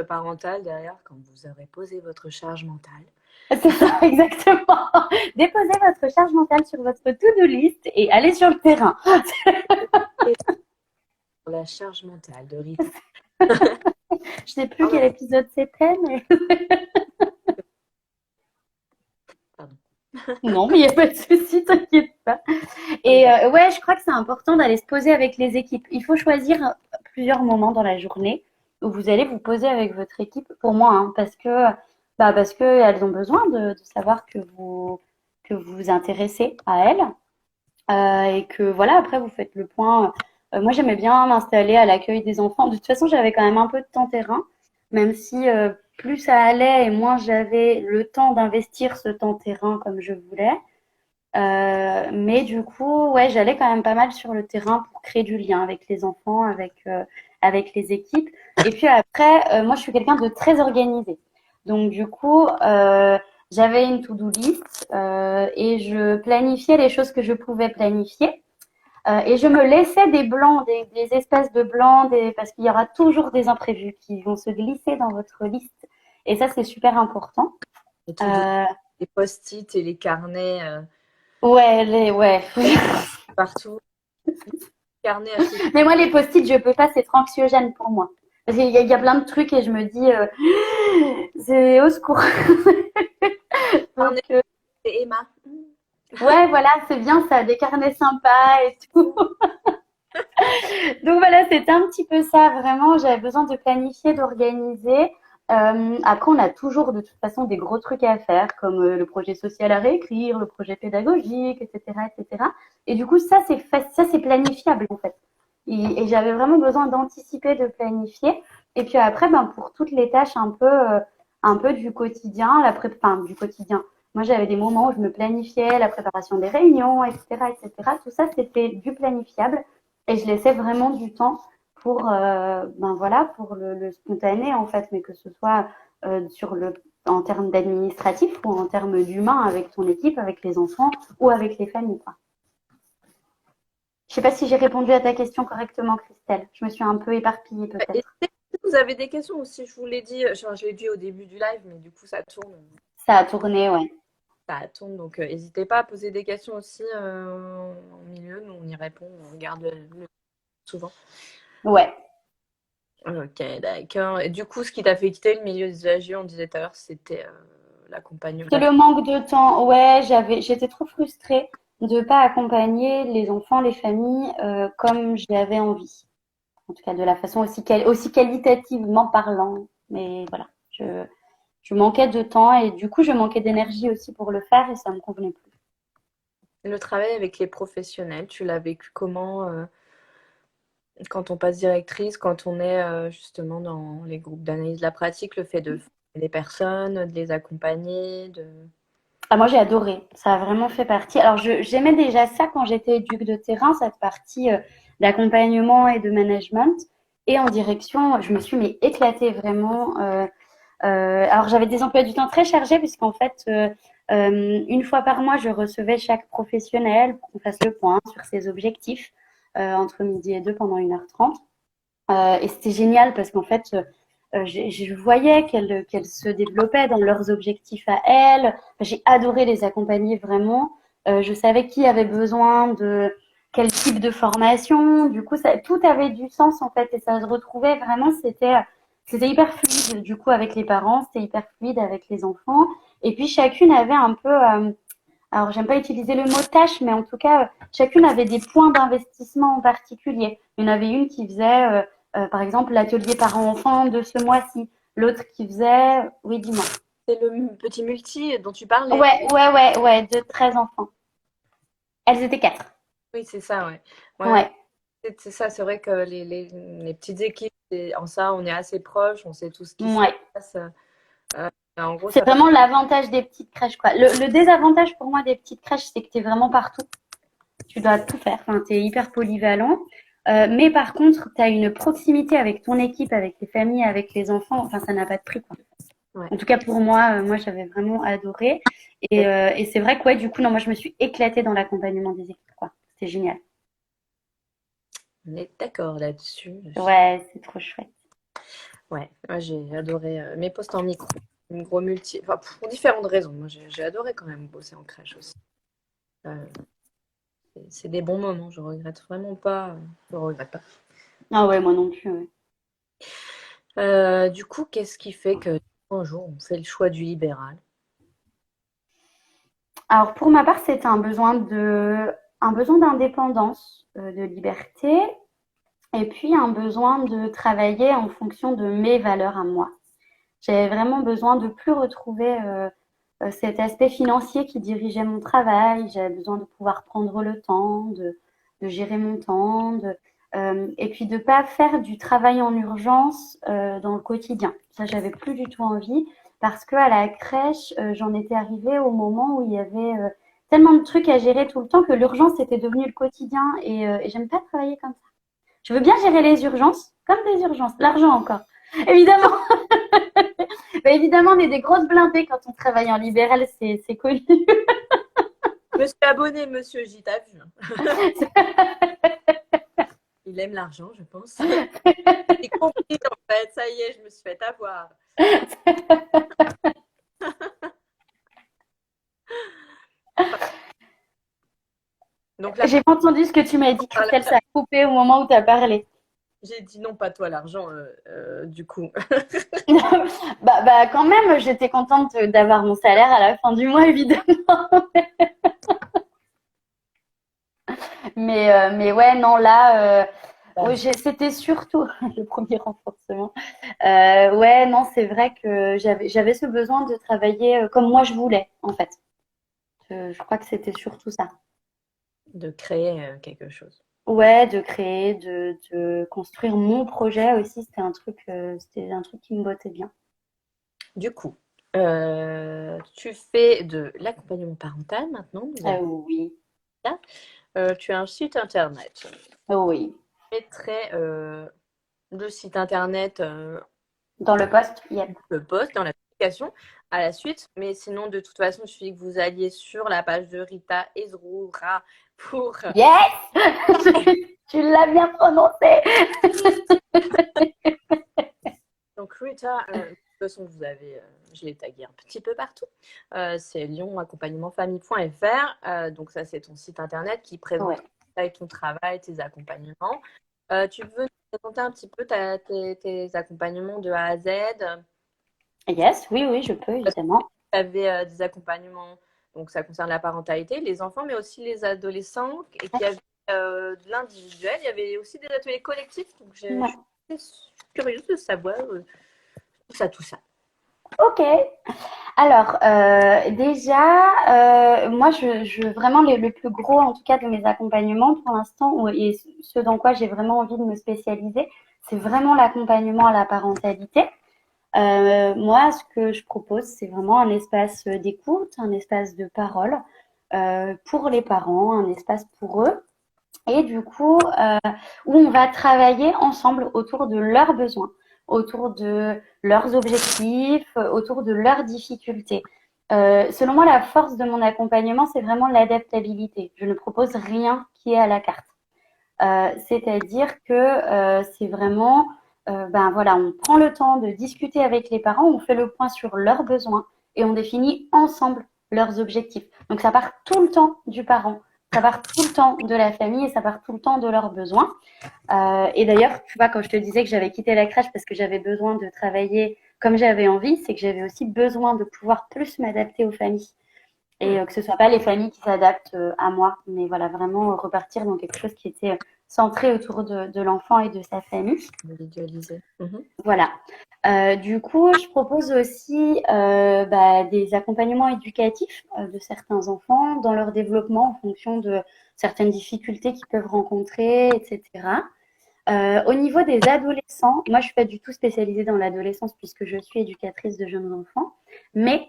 Parentale derrière, quand vous aurez posé votre charge mentale. C'est ça, exactement. Déposez votre charge mentale sur votre to-do list et allez sur le terrain. La charge mentale de Rita. Je sais plus quel épisode c'était, mais... Pardon. Non, mais il n'y a pas de souci, t'inquiète pas. Et ouais, je crois que c'est important d'aller se poser avec les équipes. Il faut choisir plusieurs moments dans la journée où vous allez vous poser avec votre équipe, pour moi, hein, parce que elles ont besoin de savoir que vous vous intéressez à elles. Et que voilà, après, vous faites le point. Moi, j'aimais bien m'installer à l'accueil des enfants. De toute façon, j'avais quand même un peu de temps terrain, même si plus ça allait et moins j'avais le temps d'investir ce temps terrain comme je voulais. Mais du coup, ouais, j'allais quand même pas mal sur le terrain pour créer du lien avec les enfants, avec les équipes. Et puis après, moi, je suis quelqu'un de très organisé. Donc du coup, j'avais une to-do list et je planifiais les choses que je pouvais planifier. Et je me laissais des blancs, des espèces de blancs, parce qu'il y aura toujours des imprévus qui vont se glisser dans votre liste. Et ça, c'est super important. Et tout les post-it et les carnets Ouais, ouais. partout. carnet à fiche. Mais moi, les post-it, je peux pas, c'est trop anxiogène pour moi. Parce qu'il y a plein de trucs et je me dis, c'est au secours. Donc, Carnet, c'est Emma. ouais, voilà, c'est bien ça, des carnets sympas et tout. Donc voilà, c'était un petit peu ça, vraiment. J'avais besoin de planifier, d'organiser. Après, on a toujours de toute façon des gros trucs à faire, comme le projet social à réécrire, le projet pédagogique, etc., etc. Et du coup, ça, c'est planifiable en fait. Et j'avais vraiment besoin d'anticiper, de planifier. Et puis après, ben, pour toutes les tâches un peu du quotidien, enfin, du quotidien. Moi, j'avais des moments où je me planifiais, la préparation des réunions, etc., etc. Tout ça, c'était du planifiable. Et je laissais vraiment du temps pour, ben voilà, pour le spontané en fait, mais que ce soit en termes d'administratif ou en termes d'humain avec ton équipe, avec les enfants ou avec les familles, quoi. Je sais pas si j'ai répondu à ta question correctement, Christelle. Je me suis un peu éparpillée Et peut-être. si vous avez des questions aussi, je vous l'ai dit, je l'ai dit au début du live, mais du coup, ça tourne. Ça a tourné, ouais. Ça tourne, donc n'hésitez pas à poser des questions aussi au milieu. Nous, on y répond, on regarde souvent. Ouais. Ok, d'accord. Et du coup, ce qui t'a fait quitter le milieu des AG, on disait tout à l'heure, c'était l'accompagnement. C'est le manque de temps. Ouais, j'étais trop frustrée de pas accompagner les enfants, les familles comme j'avais envie. En tout cas, de la façon aussi qualitativement parlant. Mais voilà, je manquais de temps et du coup, je manquais d'énergie aussi pour le faire et ça me convenait plus. Le travail avec les professionnels, tu l'as vécu comment quand on passe directrice, quand on est justement dans les groupes d'analyse de la pratique, le fait de former les personnes, de les accompagner, de... Ah, moi, j'ai adoré. Ça a vraiment fait partie. Alors, j'aimais déjà ça quand j'étais éduque de terrain, cette partie d'accompagnement et de management. Et en direction, je me suis mais éclatée vraiment. Alors, j'avais des emplois du temps très chargés puisqu'en fait, une fois par mois, je recevais chaque professionnel pour qu'on fasse le point sur ses objectifs entre midi et deux pendant 1h30. Et c'était génial parce qu'en fait, je voyais qu'elles se développaient dans leurs objectifs à elles. Enfin, j'ai adoré les accompagner vraiment. Je savais qui avait besoin de quel type de formation. Du coup, tout avait du sens en fait et ça se retrouvait vraiment. C'était hyper fluide. Du coup, avec les parents, c'était hyper fluide avec les enfants. Et puis chacune avait un peu alors, j'aime pas utiliser le mot tâche, mais en tout cas, chacune avait des points d'investissement en particulier. Il y en avait une qui faisait, par exemple, l'atelier parents-enfants de ce mois-ci. L'autre qui faisait, oui, dis-moi. C'est le petit multi dont tu parlais. Ouais, de 13 enfants. Elles étaient 4. Oui, c'est ça, ouais. Ouais, Ouais, c'est ça, c'est vrai que les petites équipes, en ça, on est assez proches, on sait tout ce qui se ouais. passe. En gros, C'est ça vraiment l'avantage des petites crèches, quoi. Le désavantage pour moi des petites crèches, c'est que tu es vraiment partout. Tu dois tout faire. Enfin, tu es hyper polyvalent. Mais par contre, tu as une proximité avec ton équipe, avec les familles, avec les enfants. Enfin, ça n'a pas de prix, quoi. ouais. En tout cas, pour moi, j'avais vraiment adoré. Et c'est vrai que, ouais, du coup, non, moi, je me suis éclatée dans l'accompagnement des équipes, quoi. C'était génial. On est d'accord là-dessus. Ouais, c'est trop chouette. Ouais, moi j'ai adoré mes postes en micro multi, enfin, pour différentes raisons. Moi j'ai adoré quand même bosser en crèche aussi. Euh, c'est des bons moments, je regrette vraiment pas. Je regrette pas. Ah ouais, moi non plus, ouais. Du coup, qu'est-ce qui fait que un jour on fait le choix du libéral? Alors, pour ma part, c'était un besoin d'indépendance, de liberté, et puis un besoin de travailler en fonction de mes valeurs à moi. J'avais vraiment besoin de plus retrouver cet aspect financier qui dirigeait mon travail. J'avais besoin de pouvoir prendre le temps, de gérer mon temps, et puis de pas faire du travail en urgence dans le quotidien. Ça, j'avais plus du tout envie parce que à la crèche, j'en étais arrivée au moment où il y avait tellement de trucs à gérer tout le temps que l'urgence était devenue le quotidien et j'aime pas travailler comme ça. Je veux bien gérer les urgences comme des urgences, l'argent encore. Évidemment, bah, évidemment, on est des grosses blindées quand on travaille en libéral, c'est connu. Je me suis abonnée, monsieur J, t'as vu, hein. Il aime l'argent, je pense. J'ai compris en fait, ça y est, je me suis fait avoir. Donc Donc là, J'ai pas entendu ce que tu m'as dit, par Christelle, ça a coupé au moment où tu as parlé. j'ai dit non, pas toi, l'argent, du coup. Quand même, j'étais contente d'avoir mon salaire à la fin du mois, évidemment. Mais ouais, non, là, ouais, c'était surtout le premier renforcement. Ouais, non, c'est vrai que j'avais ce besoin de travailler comme moi je voulais, en fait. Je crois que c'était surtout ça. De créer quelque chose. Ouais, de créer, de construire mon projet aussi, c'était un truc qui me bottait bien. Du coup, tu fais de l'accompagnement parental maintenant. Vous avez Oui, ça. Tu as un site internet. oui. Je mettrai le site internet, Dans le poste, yep. le post dans l'application à la suite. Mais sinon, de toute façon, il suffit que vous alliez sur la page de Rita Ezroura pour. Yes! Tu l'as bien prononcé. Donc Rita, de toute façon, vous avez, je l'ai tagué un petit peu partout. C'est lyonaccompagnementfamille.fr. Donc ça, c'est ton site internet qui présente ton travail, tes accompagnements. Tu veux nous présenter un petit peu tes accompagnements de A à Z? Yes, oui, je peux, évidemment. Tu avais des accompagnements, donc ça concerne la parentalité, les enfants, mais aussi les adolescents, et qui avaient de l'individuel. Il y avait aussi des ateliers collectifs, donc je suis curieuse de savoir tout ça. Ok. Alors, déjà, moi, vraiment, le plus gros, en tout cas, de mes accompagnements pour l'instant, et ce dans quoi j'ai vraiment envie de me spécialiser, c'est vraiment l'accompagnement à la parentalité. Moi, ce que je propose, c'est vraiment un espace d'écoute, un espace de parole pour les parents, un espace pour eux. Et du coup, où on va travailler ensemble autour de leurs besoins, autour de leurs objectifs, autour de leurs difficultés. Selon moi, la force de mon accompagnement, c'est vraiment l'adaptabilité. Je ne propose rien qui est à la carte. C'est-à-dire que c'est vraiment, voilà, on prend le temps de discuter avec les parents, on fait le point sur leurs besoins et on définit ensemble leurs objectifs. Donc ça part tout le temps du parent, ça part tout le temps de la famille et ça part tout le temps de leurs besoins. Et d'ailleurs, tu vois, quand je te disais que j'avais quitté la crèche parce que j'avais besoin de travailler comme j'avais envie, c'est que j'avais aussi besoin de pouvoir plus m'adapter aux familles. Et que ce ne soit pas les familles qui s'adaptent à moi, mais voilà, vraiment repartir dans quelque chose qui était centré autour de l'enfant et de sa famille. Individualisé. Voilà. Du coup, je propose aussi des accompagnements éducatifs de certains enfants dans leur développement en fonction de certaines difficultés qu'ils peuvent rencontrer, etc. Au niveau des adolescents, moi je suis pas du tout spécialisée dans l'adolescence puisque je suis éducatrice de jeunes enfants, mais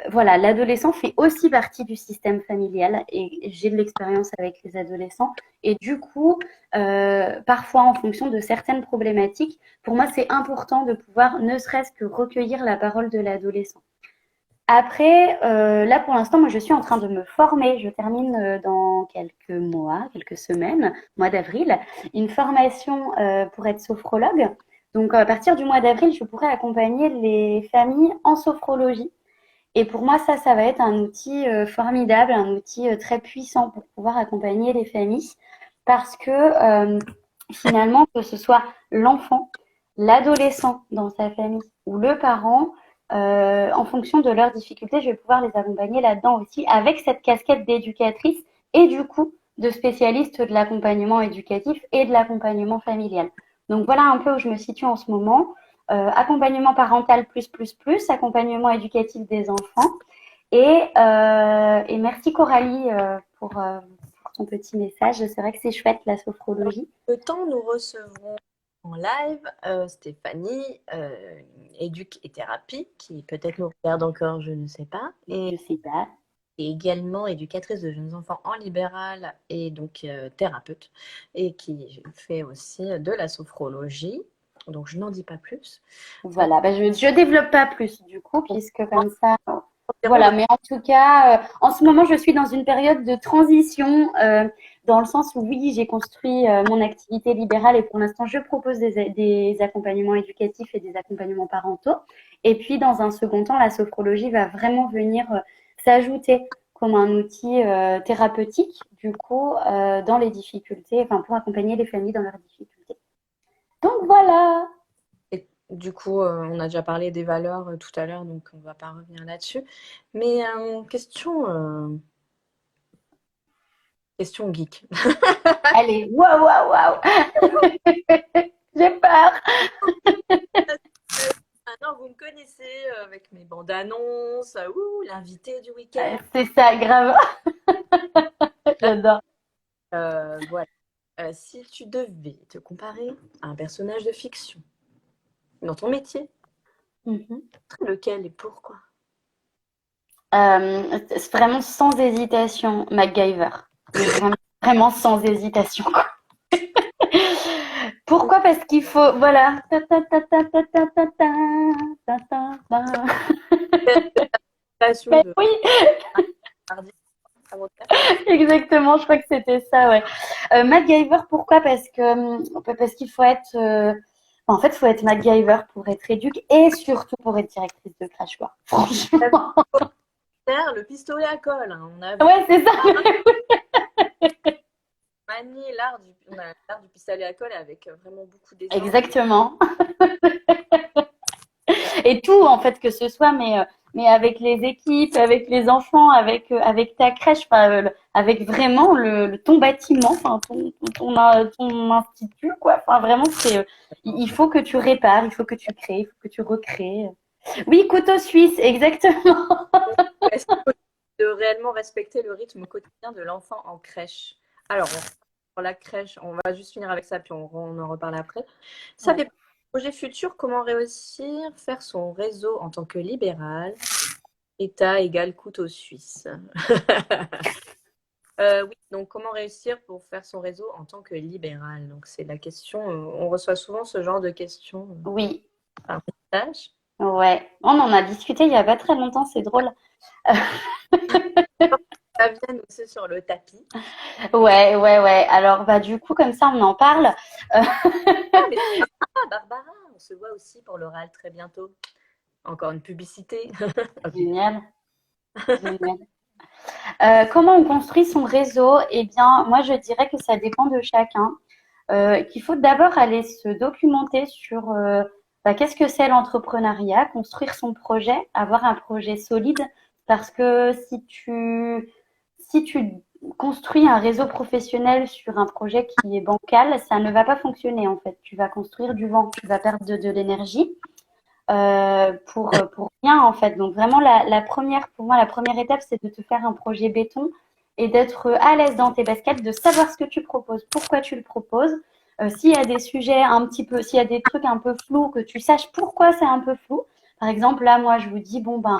voilà, l'adolescent fait aussi partie du système familial et j'ai de l'expérience avec les adolescents et du coup, parfois en fonction de certaines problématiques, pour moi c'est important de pouvoir ne serait-ce que recueillir la parole de l'adolescent. Après, là pour l'instant, moi je suis en train de me former. Je termine dans quelques mois, quelques semaines, mois d'avril, une formation pour être sophrologue. Donc à partir du mois d'avril, je pourrai accompagner les familles en sophrologie. Et pour moi, ça va être un outil formidable, un outil très puissant pour pouvoir accompagner les familles. Parce que finalement, que ce soit l'enfant, l'adolescent dans sa famille ou le parent, en fonction de leurs difficultés, je vais pouvoir les accompagner là-dedans aussi avec cette casquette d'éducatrice et du coup de spécialiste de l'accompagnement éducatif et de l'accompagnement familial. Donc voilà un peu où je me situe en ce moment. Accompagnement parental plus, accompagnement éducatif des enfants. Et merci Coralie pour ton petit message. C'est vrai que c'est chouette la sophrologie. Le temps, nous recevrons en live Stéphanie, éduque et thérapie, qui peut-être nous regarde encore, je ne sais pas. Je sais pas. Et également éducatrice de jeunes enfants en libéral et donc thérapeute, et qui fait aussi de la sophrologie. Donc je n'en dis pas plus. Voilà, je développe pas plus du coup, puisque comme ça. Voilà, mais en tout cas, en ce moment, je suis dans une période de transition, dans le sens où oui, j'ai construit mon activité libérale et pour l'instant, je propose des accompagnements éducatifs et des accompagnements parentaux. Et puis, dans un second temps, la sophrologie va vraiment venir s'ajouter comme un outil thérapeutique, du coup, dans les difficultés, enfin, pour accompagner les familles dans leurs difficultés. Donc voilà. Et du coup, on a déjà parlé des valeurs tout à l'heure, donc on ne va pas revenir là-dessus. Mais question geek. Allez, waouh, waouh, waouh. J'ai peur. Maintenant, vous me connaissez avec mes bandes annonces, l'invité du week-end. C'est ça, grave. J'adore. Voilà. Si tu devais te comparer à un personnage de fiction dans ton métier, Mhm. lequel et pourquoi? C'est vraiment sans hésitation, MacGyver. Mais vraiment, vraiment sans hésitation. Pourquoi? Parce qu'il faut, voilà. Ta, ta, ta, ta, ta, ta, ta, ta, ta, ta, ta. Passion Ben de oui, mardi à votre place. exactement, je crois que c'était ça, ouais. MacGyver, pourquoi? Parce qu'il faut être, en fait, il faut être MacGyver pour être éduque et surtout pour être directrice de crèche, quoi. Franchement. Le pistolet à colle, hein. On a Ouais, c'est ça. manié l'art du pistolet à colle avec vraiment beaucoup d'essence. Exactement. Et tout, en fait, que ce soit, mais avec les équipes, avec les enfants, avec ta crèche, avec vraiment ton bâtiment, enfin, ton institut, quoi. Enfin, vraiment, il faut que tu répares, il faut que tu crées, il faut que tu recrées. Oui, couteau suisse, exactement. Est-ce qu'il faut de réellement respecter le rythme quotidien de l'enfant en crèche? Alors, pour la crèche, on va juste finir avec ça, puis on en reparle après. Ça Ouais. fait projet futur, comment réussir, faire son réseau en tant que libéral, État égale couteau suisse. Oui, donc comment réussir pour faire son réseau en tant que libéral? Donc c'est la question, on reçoit souvent ce genre de questions Oui, par message. ouais. On en a discuté il y a pas très longtemps, c'est drôle. Ça vient aussi sur le tapis. Ouais, ouais, ouais. Alors, bah, du coup, comme ça, on en parle. Ah, mais Barbara, on se voit aussi pour l'oral très bientôt. Encore une publicité. Génial, génial. Comment on construit son réseau? Eh bien, moi, je dirais que ça dépend de chacun. Qu'il faut d'abord aller se documenter sur qu'est-ce que c'est l'entrepreneuriat, construire son projet, avoir un projet solide, parce que si tu construis un réseau professionnel sur un projet qui est bancal, ça ne va pas fonctionner en fait. Tu vas construire du vent, tu vas perdre de l'énergie pour rien en fait. Donc vraiment pour moi, la première étape, c'est de te faire un projet béton et d'être à l'aise dans tes baskets, de savoir ce que tu proposes, pourquoi tu le proposes. S'il y a des sujets un petit peu, s'il y a des trucs un peu flous, que tu saches pourquoi c'est un peu flou. Par exemple, là, moi, je vous dis, bon, ben,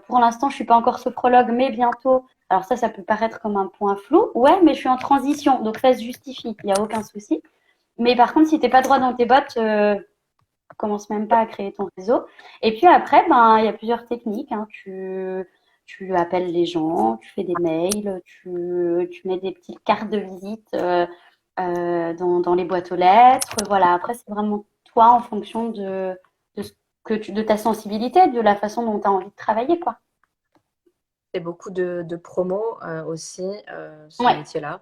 pour l'instant, je suis pas encore sophrologue, mais bientôt. Alors ça peut paraître comme un point flou. Ouais, mais je suis en transition, donc ça se justifie, il n'y a aucun souci. Mais par contre, si t'es pas droit dans tes bottes, commence même pas à créer ton réseau. Et puis après, ben, il y a plusieurs techniques, hein. Tu appelles les gens, tu fais des mails, tu mets des petites cartes de visite dans les boîtes aux lettres. Voilà. Après, c'est vraiment toi en fonction de ta sensibilité, de la façon dont tu as envie de travailler, quoi. C'est beaucoup de promos aussi, ce Ouais. métier-là.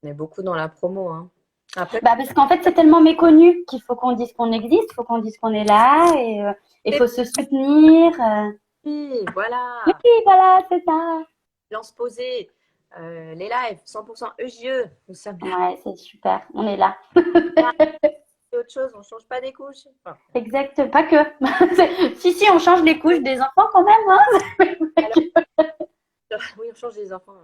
On est beaucoup dans la promo, hein. Après, Bah, parce qu'en fait, c'est tellement méconnu qu'il faut qu'on dise qu'on existe, il faut qu'on dise qu'on est là et il faut se soutenir. oui, Oui, voilà, voilà, c'est ça. lance posée, les lives, 100% EJE, nous sommes là. Ouais, c'est super. On est là. C'est autre chose, on ne change pas des couches. Enfin, Exact. Pas que. Si, si, on change les couches des enfants quand même, hein. alors, oui, on change les enfants.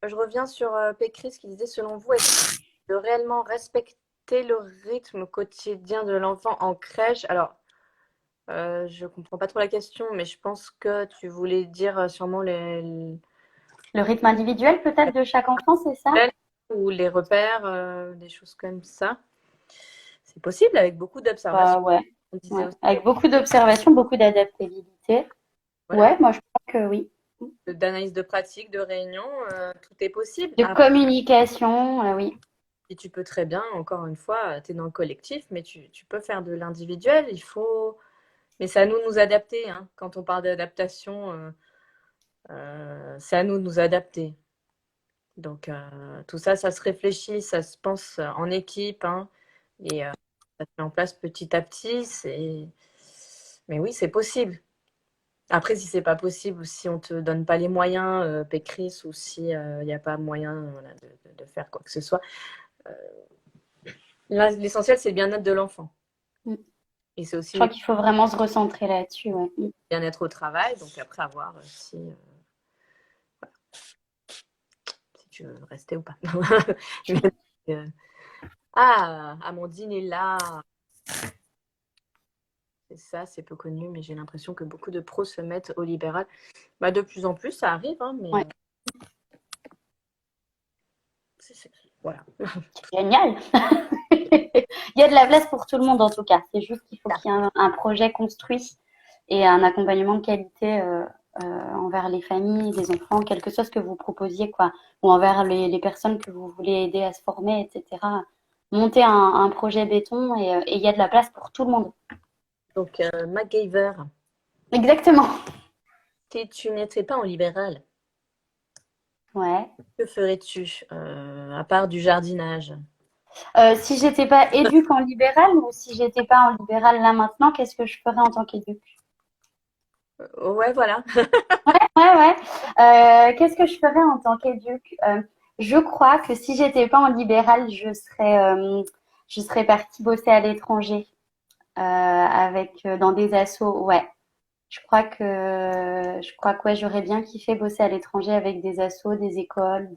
Je reviens sur Pécresse qui disait, selon vous, est-ce de réellement respecter le rythme quotidien de l'enfant en crèche? Alors, je comprends pas trop la question, mais je pense que tu voulais dire sûrement Le rythme individuel peut-être de chaque enfant, c'est ça? ou les repères, des choses comme ça. C'est possible avec beaucoup Bah d'observations. ouais, On disait ouais. aussi, Avec beaucoup d'observation, beaucoup d'adaptabilité. voilà, Ouais, moi je crois que oui. d'analyse de pratique, de réunion, tout est possible. De Après, communication, oui. si tu peux très bien, encore une fois, tu es dans le collectif, mais tu peux faire de l'individuel. Il faut. Mais c'est à nous de nous adapter, hein. Quand on parle d'adaptation, C'est à nous de nous adapter. Donc, tout ça, ça se réfléchit, ça se pense en équipe, hein, et ça se met en place petit à petit. Mais oui, c'est possible. Après, si c'est pas possible, si on te donne pas les moyens, Pécresse, ou si il n'y a pas moyen voilà, de faire quoi que ce soit, l'essentiel, c'est le bien-être de l'enfant. Mm. Et c'est Je aussi crois le qu'il faut vraiment se recentrer là-dessus. Ouais. bien-être au travail. Donc après, à voir si tu veux rester ou pas. Mais, Amandine est là. C'est ça, c'est peu connu, mais j'ai l'impression que beaucoup de pros se mettent au libéral. Bah, de plus en plus, ça arrive, hein, mais Ouais. voilà. Génial. Il y a de la place pour tout le monde en tout cas. C'est juste qu'il faut qu'il y ait un projet construit et un accompagnement de qualité envers les familles, les enfants, quel que soit ce que vous proposiez, quoi, ou envers les personnes que vous voulez aider à se former, etc. Monter un projet béton et il y a de la place pour tout le monde. Donc, MacGyver, Exactement. si tu n'étais pas en libéral, Ouais. que ferais-tu à part du jardinage? Si j'étais pas éduque en libéral ou si j'étais pas en libéral là maintenant, qu'est-ce que je ferais en tant qu'éduque? Ouais, voilà. Ouais, ouais. Qu'est-ce que je ferais en tant qu'éduque? Je crois que si j'étais pas en libéral, je serais partie bosser à l'étranger avec dans des assos. Ouais. Je crois que ouais, j'aurais bien kiffé bosser à l'étranger avec des assos, des écoles,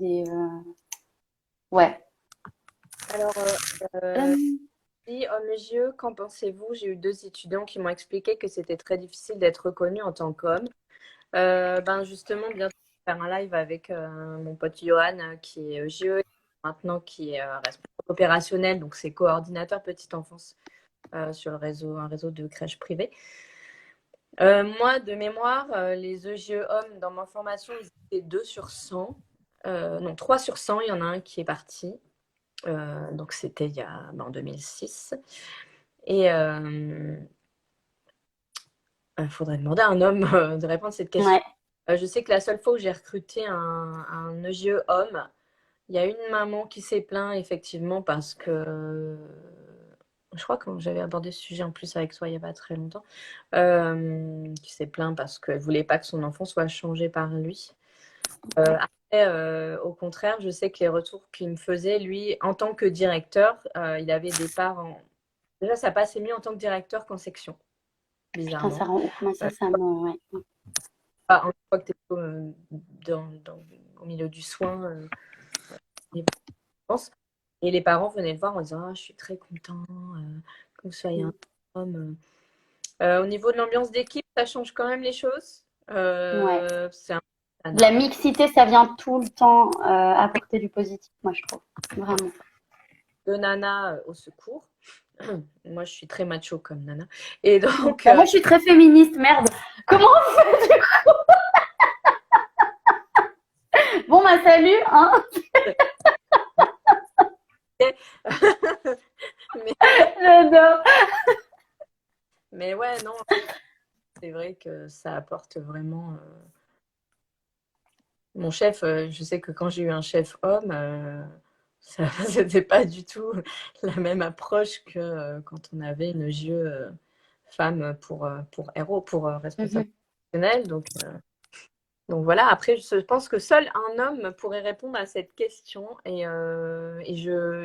ouais. Alors, Hum, si, oh mes yeux, qu'en pensez-vous? J'ai eu deux étudiants qui m'ont expliqué que c'était très difficile d'être reconnu en tant qu'homme. Ben justement, bientôt, je vais faire un live avec mon pote Johan, qui est GE, maintenant qui est responsable opérationnel, donc c'est coordinateur petite enfance sur un réseau de crèches privées. Moi, de mémoire, les EGE hommes dans ma formation, ils étaient 2 sur 100. Non, 3 sur 100, il y en a un qui est parti. Donc c'était en 2006. Et il faudrait demander à un homme de répondre à cette question. ouais. Je sais que la seule fois où j'ai recruté un EGE homme, il y a une maman qui s'est plainte effectivement parce que je crois que j'avais abordé ce sujet en plus avec toi il n'y a pas très longtemps, qui s'est plainte parce qu'elle ne voulait pas que son enfant soit changé par lui. Après, au contraire, je sais que les retours qu'il me faisait, lui, en tant que directeur, il avait des parts en... Déjà, ça passait mieux en tant que directeur qu'en section, Putain, bizarrement. ça rend ouf. Moi, ça me, ouais. Une fois que tu es au milieu du soin, je pense. Et les parents venaient le voir en disant je suis très content que vous soyez un homme. Au niveau de l'ambiance d'équipe, ça change quand même les choses. Ouais. C'est un De la mixité, ça vient tout le temps apporter du positif, moi, je trouve. Vraiment. de nana au secours. Moi, je suis très macho comme nana. Et donc, Bah, moi, je suis très féministe, merde. Comment on fait du coup? Bon, bah, salut, hein. mais, J'adore. mais ouais, non, c'est vrai que ça apporte vraiment. Mon chef, je sais que quand j'ai eu un chef homme, ça c'était pas du tout la même approche que quand on avait une JE femme pour RO, pour responsable Mhm. professionnel. Donc voilà, après, je pense que seul un homme pourrait répondre à cette question. Et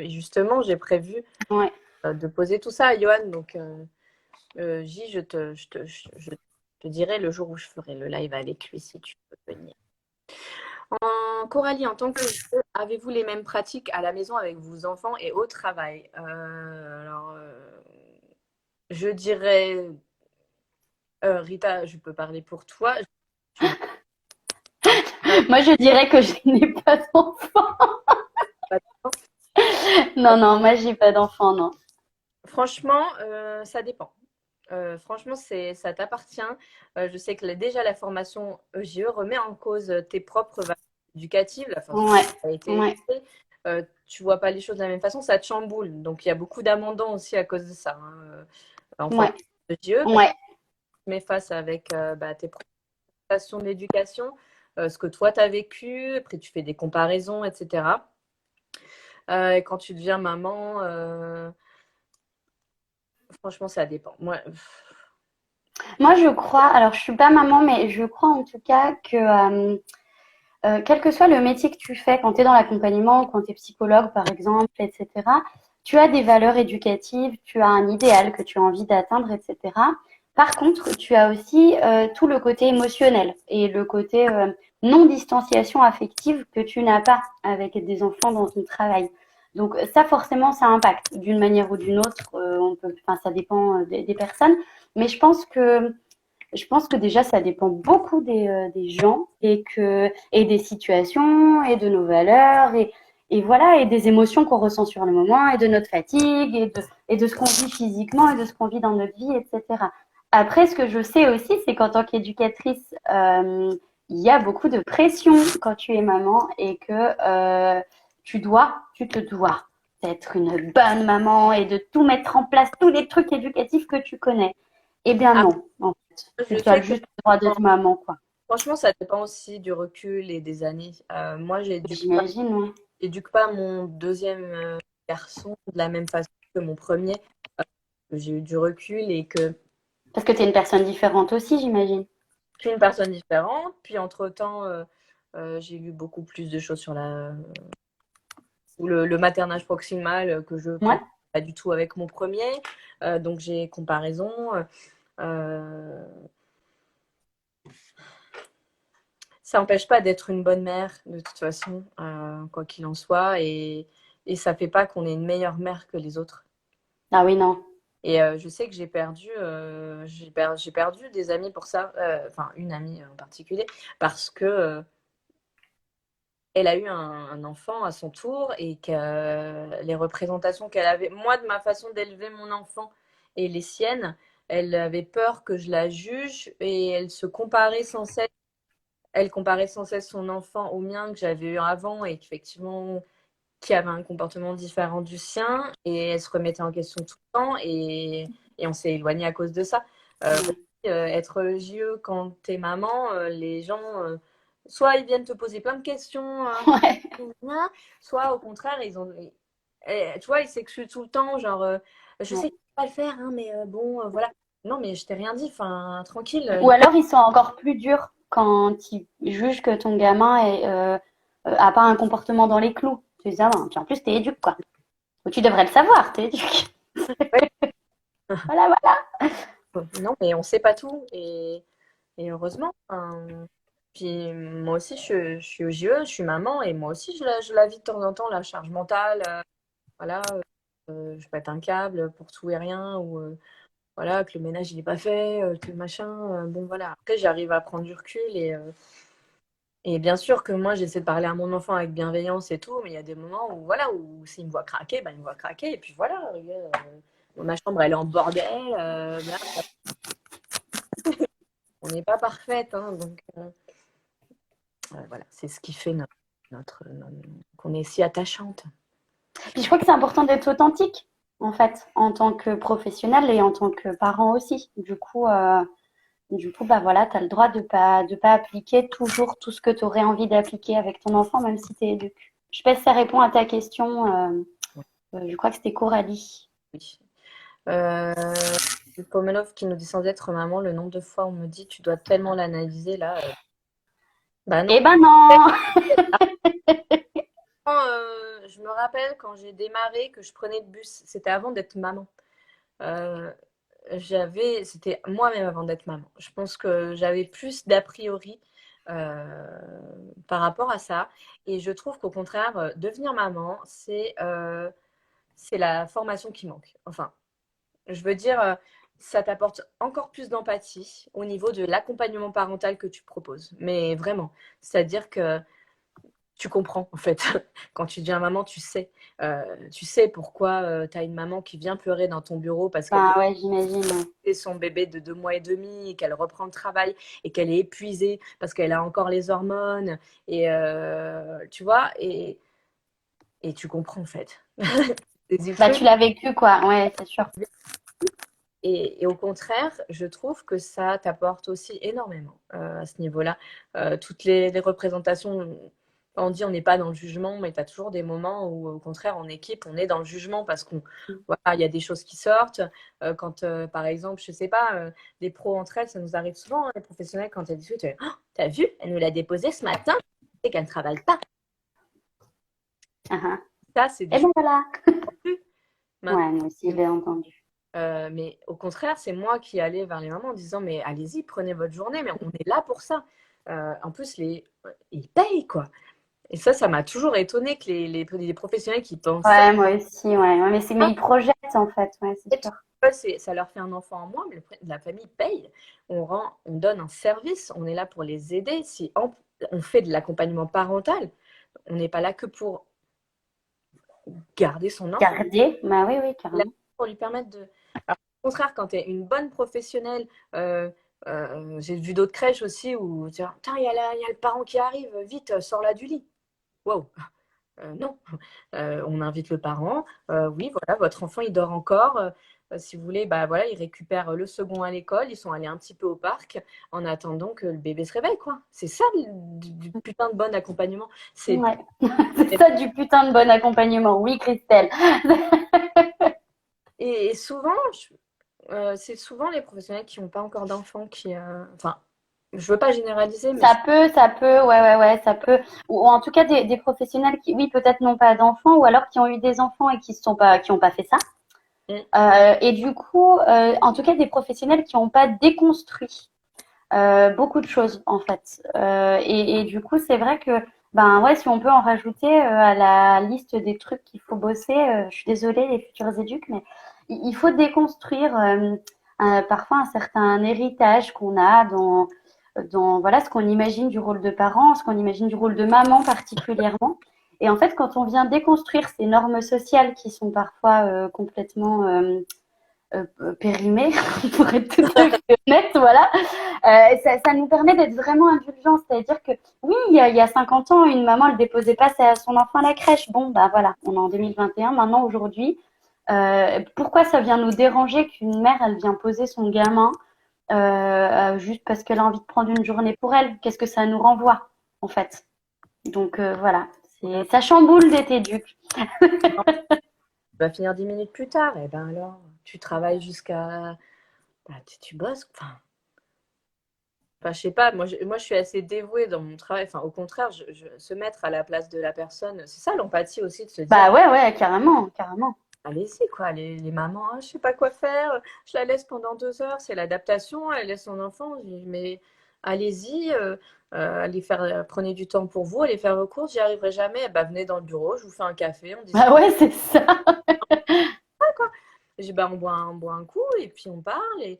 justement, j'ai prévu Ouais. de poser tout ça à Johan. Donc, J, je te dirai le jour où je ferai le live avec lui si tu peux venir. Coralie, en tant que jeu, avez-vous les mêmes pratiques à la maison avec vos enfants et au travail? Alors, je dirais, Rita, je peux parler pour toi. Tu n'as Moi, je dirais que je n'ai pas d'enfant. pas de Non, non, moi, j'ai pas d'enfant, non. Franchement, ça dépend. Franchement, ça t'appartient. Je sais que déjà la formation EGE remet en cause tes propres valeurs éducatives, la façon Ouais, dont tu as été ouais. éduqué. Tu vois pas les choses de la même façon, ça te chamboule. Donc il y a beaucoup d'abandon aussi à cause de ça, hein, en Ouais, formation EGE, parce que ouais. tu mets face avec tes prestations d'éducation. ce que toi, tu as vécu. Après, tu fais des comparaisons, etc. Et quand tu deviens maman, franchement, ça dépend. Moi, Moi, je crois, alors je suis pas maman, mais je crois en tout cas que quel que soit le métier que tu fais, quand tu es dans l'accompagnement, quand tu es psychologue par exemple, etc., tu as des valeurs éducatives, tu as un idéal que tu as envie d'atteindre, etc. Par contre, tu as aussi tout le côté émotionnel et le côté non-distanciation affective que tu n'as pas avec des enfants dans ton travail. Donc ça, forcément, ça impacte d'une manière ou d'une autre. Enfin, ça dépend des personnes. Mais je pense que déjà, ça dépend beaucoup des gens et des situations et de nos valeurs et voilà, et des émotions qu'on ressent sur le moment et de notre fatigue et de ce qu'on vit physiquement et de ce qu'on vit dans notre vie, etc. Après, ce que je sais aussi, c'est qu'en tant qu'éducatrice, il y a beaucoup de pression quand tu es maman et que tu te dois d'être une bonne maman et de tout mettre en place, tous les trucs éducatifs que tu connais. Eh bien après, non, en je tu as sais que juste le droit d'être maman, quoi. franchement, ça dépend aussi du recul et des années. Moi, J'imagine, ouais. j'éduque pas mon deuxième garçon de la même façon que mon premier. J'ai eu du recul et que Parce que tu es une personne différente aussi, j'imagine. je suis une personne différente. Puis entre-temps, j'ai lu beaucoup plus de choses sur le maternage proximal que je Ouais. pratique pas du tout avec mon premier. Donc j'ai comparaison. Euh, Ça n'empêche pas d'être une bonne mère, de toute façon, quoi qu'il en soit. Et ça ne fait pas qu'on est une meilleure mère que les autres. Ah oui, non. Et je sais que j'ai perdu des amis pour ça, enfin une amie en particulier, parce que elle a eu un enfant à son tour et que les représentations qu'elle avait, moi de ma façon d'élever mon enfant et les siennes, elle avait peur que je la juge et elle comparait sans cesse son enfant au mien que j'avais eu avant et qu'effectivement qui avait un comportement différent du sien et elle se remettait en question tout le temps et on s'est éloigné à cause de ça. Ouais. Être religieux quand t'es maman, les gens, soit ils viennent te poser plein de questions, Ouais. soit au contraire, tu vois, ils s'excusent tout le temps, genre, je sais Ouais. que tu peux pas le faire, hein, mais bon, voilà. Non, mais je t'ai rien dit, enfin, tranquille. Ou alors, ils sont encore plus durs quand ils jugent que ton gamin a pas un comportement dans les clous. Tu dis, ah, ben, puis en plus, t'es éduque, quoi. Ou tu devrais le savoir, t'es éduque. Voilà, voilà. Non, mais on sait pas tout et heureusement. Puis moi aussi, je suis au JE, je suis maman et moi aussi, je la vis de temps en temps, la charge mentale. Voilà, je pète un câble pour tout et rien ou voilà, que le ménage il est pas fait, que machin. Bon, voilà. Après, j'arrive à prendre du recul et bien sûr que moi, j'essaie de parler à mon enfant avec bienveillance et tout, mais il y a des moments où, voilà, où s'il me voit craquer, ben, il me voit craquer et puis voilà. Regarde, ma chambre, elle est en bordel. On n'est pas parfaite, hein, donc voilà, c'est ce qui fait qu'on est si attachante. Puis je crois que c'est important d'être authentique, en fait, en tant que professionnel et en tant que parent aussi. Du coup, bah voilà, tu as le droit de pas appliquer toujours tout ce que tu aurais envie d'appliquer avec ton enfant, même si tu es éduque. Je sais pas si ça répond à ta question. Je crois que c'était Coralie. Oui. Euh, Pomelov qui nous dit sans être maman, le nombre de fois on me dit tu dois tellement l'analyser là. Bah non. Eh ben non! Je me rappelle quand j'ai démarré que je prenais le bus, c'était avant d'être maman. Euh, c'était moi-même avant d'être maman. Je pense que j'avais plus d'a priori euh, par rapport à ça. Et je trouve qu'au contraire, devenir maman, c'est la formation qui manque. Enfin, je veux dire, ça t'apporte encore plus d'empathie au niveau de l'accompagnement parental que tu proposes. Mais vraiment, c'est-à-dire que tu comprends en fait. Quand tu deviens maman, tu sais pourquoi tu as une maman qui vient pleurer dans ton bureau parce qu'elle Ben doit ouais, j'imagine. Ouais. quitter son bébé de 2 mois et demi et qu'elle reprend le travail et qu'elle est épuisée parce qu'elle a encore les hormones et tu vois et tu comprends en fait. Bah tu l'as vécu quoi, ouais, c'est sûr. Et au contraire, je trouve que ça t'apporte aussi énormément à ce niveau-là. Toutes les représentations, on dit on n'est pas dans le jugement, mais tu as toujours des moments où, au contraire, en équipe, on est dans le jugement parce qu'on voilà, il y a des choses qui sortent. Quand, par exemple, je sais pas, les pros entre elles, ça nous arrive souvent, hein, les professionnels, quand elles discutent, oh, t'as vu, elle nous l'a déposé ce matin, c'est qu'elle ne travaille pas. Ah, Ça, c'est des et choses ben voilà. plus. Ouais, nous aussi, j'ai entendu. Mais au contraire, c'est moi qui allais vers les mamans en disant, mais allez-y, prenez votre journée, mais on est là pour ça. En plus, ils payent, quoi. Et ça m'a toujours étonné que les professionnels qui pensent ça, Ouais, moi aussi, ouais. Ouais, mais ils projettent, en fait, ouais, c'est sûr. ça leur fait un enfant en moins, mais la famille paye. On donne un service, on est là pour les aider. Si on fait de l'accompagnement parental, on n'est pas là que pour garder son enfant. Garder, bah oui, oui, Là carrément. pour lui permettre de. Alors, au contraire, quand tu es une bonne professionnelle, j'ai vu d'autres crèches aussi où tiens, il y a le parent qui arrive, vite, sors-la du lit. Wow, non. On invite le parent. Oui, voilà, votre enfant il dort encore. Si vous voulez, bah voilà, ils récupèrent le second à l'école. Ils sont allés un petit peu au parc en attendant que le bébé se réveille, quoi. C'est ça du putain de bon accompagnement. C'est Ouais. C'est ça du putain de bon accompagnement. Oui, Christelle. et souvent, c'est souvent les professionnels qui n'ont pas encore d'enfants qui. Enfin, je veux pas généraliser, mais Ça peut, ouais, ouais, ouais, ça peut. Ou en tout cas, des professionnels qui, oui, peut-être n'ont pas d'enfants, ou alors qui ont eu des enfants et qui ont pas fait ça. mm, Et du coup, en tout cas, des professionnels qui n'ont pas déconstruit beaucoup de choses, en fait. Et du coup, c'est vrai que, ben ouais, si on peut en rajouter à la liste des trucs qu'il faut bosser, je suis désolée, les futurs éducs, mais il faut déconstruire parfois un certain héritage qu'on a dans voilà ce qu'on imagine du rôle de parent, ce qu'on imagine du rôle de maman particulièrement. Et en fait, quand on vient déconstruire ces normes sociales qui sont parfois complètement périmées, pour être tout à fait honnête, voilà, ça nous permet d'être vraiment indulgents. C'est-à-dire que oui, il y a 50 ans, une maman, elle déposait pas son enfant à la crèche. Bon, bah voilà, on est en 2021, maintenant, aujourd'hui. Pourquoi ça vient nous déranger qu'une mère, elle vient poser son gamin juste parce qu'elle a envie de prendre une journée pour elle? Qu'est-ce que ça nous renvoie, en fait? Donc voilà, mm, ça chamboule d'être éduque. tu vas finir 10 minutes plus tard. Et ben alors, tu travailles jusqu'à. Bah, tu bosses. Enfin, je sais pas, moi je suis assez dévouée dans mon travail. Enfin, au contraire, se mettre à la place de la personne, c'est ça l'empathie aussi, de se dire, Bah ouais, ouais, carrément, carrément. allez-y, quoi, les mamans, ah, je sais pas quoi faire, je la laisse pendant 2 heures, c'est l'adaptation, elle laisse son enfant. Je dis, mais allez-y, allez faire, prenez du temps pour vous, allez faire vos courses, j'y arriverai jamais. Bah, venez dans le bureau, je vous fais un café, on discute. Bah ouais, c'est ça. Je dis, bah, on boit un coup et puis on parle. Et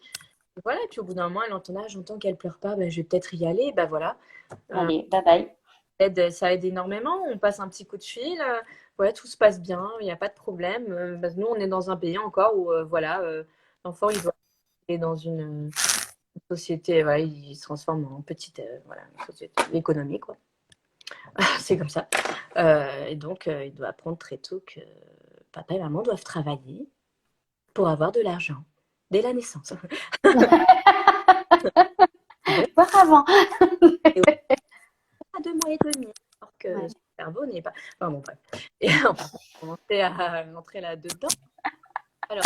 voilà, et puis au bout d'un moment, elle entend, ah, j'entends qu'elle pleure pas, bah, je vais peut-être y aller. Bah voilà. Euh, Allez, bye bye. ça aide énormément. On passe un petit coup de fil. Ouais, tout se passe bien, il n'y a pas de problème. Parce que nous, on est dans un pays encore où, voilà, l'enfant, il doit aller dans une société, voilà, il se transforme en petite, voilà, une société économique, quoi. C'est comme ça. Et donc, il doit apprendre très tôt que papa et maman doivent travailler pour avoir de l'argent dès la naissance. Donc, Voir avant. à 2 mois et demi, alors que Ouais. son cerveau n'est pas. Enfin bon, bref. Et on va commencer à rentrer là-dedans. Alors,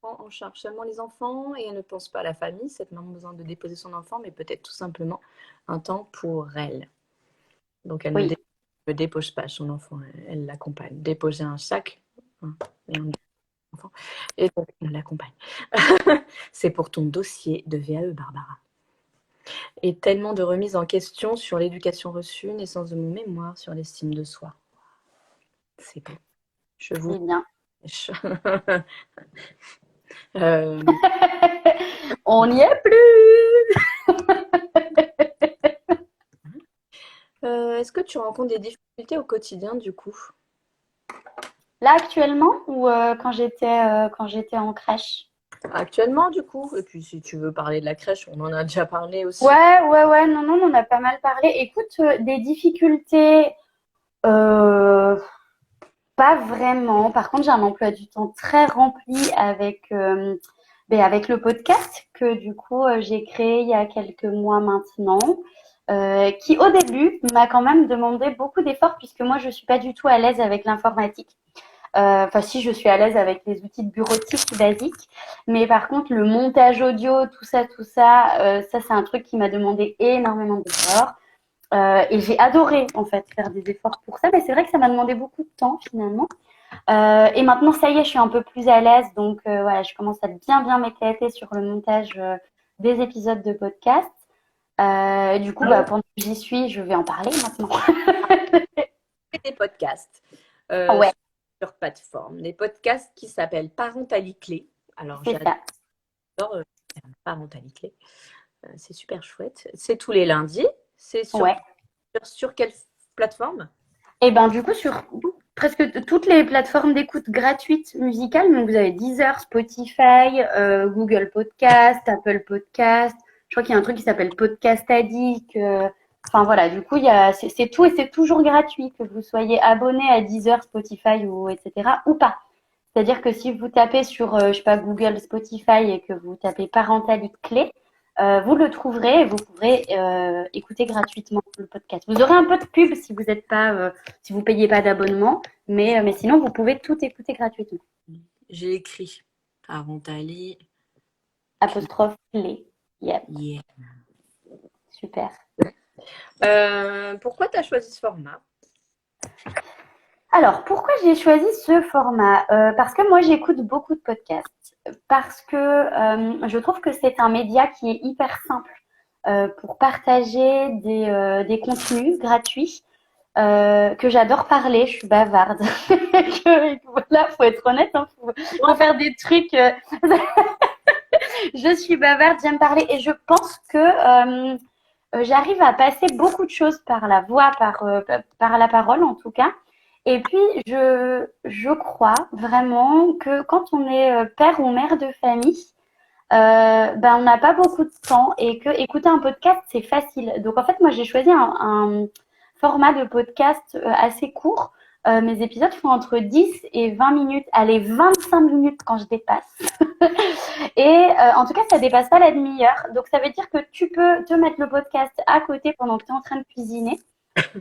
prend en charge seulement les enfants et elle ne pense pas à la famille. Cette maman a besoin de déposer son enfant, mais peut-être tout simplement un temps pour elle. Donc, elle Oui. ne dépose pas son enfant, elle l'accompagne. Déposer un sac, hein, et un enfant, et donc on l'accompagne. C'est pour ton dossier de VAE, Barbara. Et tellement de remises en question sur l'éducation reçue, naissance de mon mémoire, sur l'estime de soi. C'est beau. Je vous C'est bien. lèche. Euh, On n'y est plus. Est-ce que tu rencontres des difficultés au quotidien du coup? Là actuellement ou quand j'étais en crèche? Actuellement du coup? Et puis si tu veux parler de la crèche, on en a déjà parlé aussi. Ouais, ouais, ouais. Non, non, on a pas mal parlé. Écoute, des difficultés. Euh, Pas vraiment. Par contre, j'ai un emploi du temps très rempli avec le podcast que du coup j'ai créé il y a quelques mois maintenant, qui au début m'a quand même demandé beaucoup d'efforts puisque moi je suis pas du tout à l'aise avec l'informatique. Enfin, si je suis à l'aise avec les outils de bureautique basiques, mais par contre le montage audio, tout ça, ça c'est un truc qui m'a demandé énormément d'efforts. Et j'ai adoré en fait faire des efforts pour ça, mais c'est vrai que ça m'a demandé beaucoup de temps finalement. Et maintenant, ça y est, je suis un peu plus à l'aise. Donc, voilà, je commence à bien m'éclater sur le montage des épisodes de podcast. Du coup, pendant que j'y suis, je vais en parler maintenant. Des podcasts Ouais, sur plateforme, des podcasts qui s'appellent Parentalité. Alors, c'est ça. j'adore Parentalité. C'est super chouette. C'est tous les lundis. C'est Ouais. sur quelle plateforme? Et ben, du coup, sur presque toutes les plateformes d'écoute gratuites musicales, donc vous avez Deezer, Spotify, Google Podcast, Apple Podcast. Je crois qu'il y a un truc qui s'appelle Podcast Addict. Enfin voilà, du coup, c'est tout et c'est toujours gratuit, que vous soyez abonné à Deezer, Spotify ou etc. ou pas. C'est-à-dire que si vous tapez sur, je sais pas, Google, Spotify et que vous tapez parentalité clé, vous le trouverez et vous pourrez écouter gratuitement le podcast. Vous aurez un peu de pub si vous êtes pas, si vous payez pas d'abonnement, mais sinon vous pouvez tout écouter gratuitement. J'ai écrit Parentalité. Apostrophe clé. Yep, Yeah. super. Pourquoi tu as choisi ce format? Alors, pourquoi j'ai choisi ce format? Parce que moi, j'écoute beaucoup de podcasts. Parce que je trouve que c'est un média qui est hyper simple pour partager des contenus gratuits. Que j'adore parler, je suis bavarde. Voilà, faut être honnête, hein, faut faire des trucs. Je suis bavarde, j'aime parler et je pense que j'arrive à passer beaucoup de choses par la voix, par la parole en tout cas. Et puis, je crois vraiment que quand on est père ou mère de famille, on n'a pas beaucoup de temps et que écouter un podcast, c'est facile. Donc, en fait, moi, j'ai choisi un format de podcast assez court. Mes épisodes font entre 10 et 20 minutes. Allez, 25 minutes quand je dépasse. Et en tout cas, ça dépasse pas la demi-heure. Donc, ça veut dire que tu peux te mettre le podcast à côté pendant que tu es en train de cuisiner.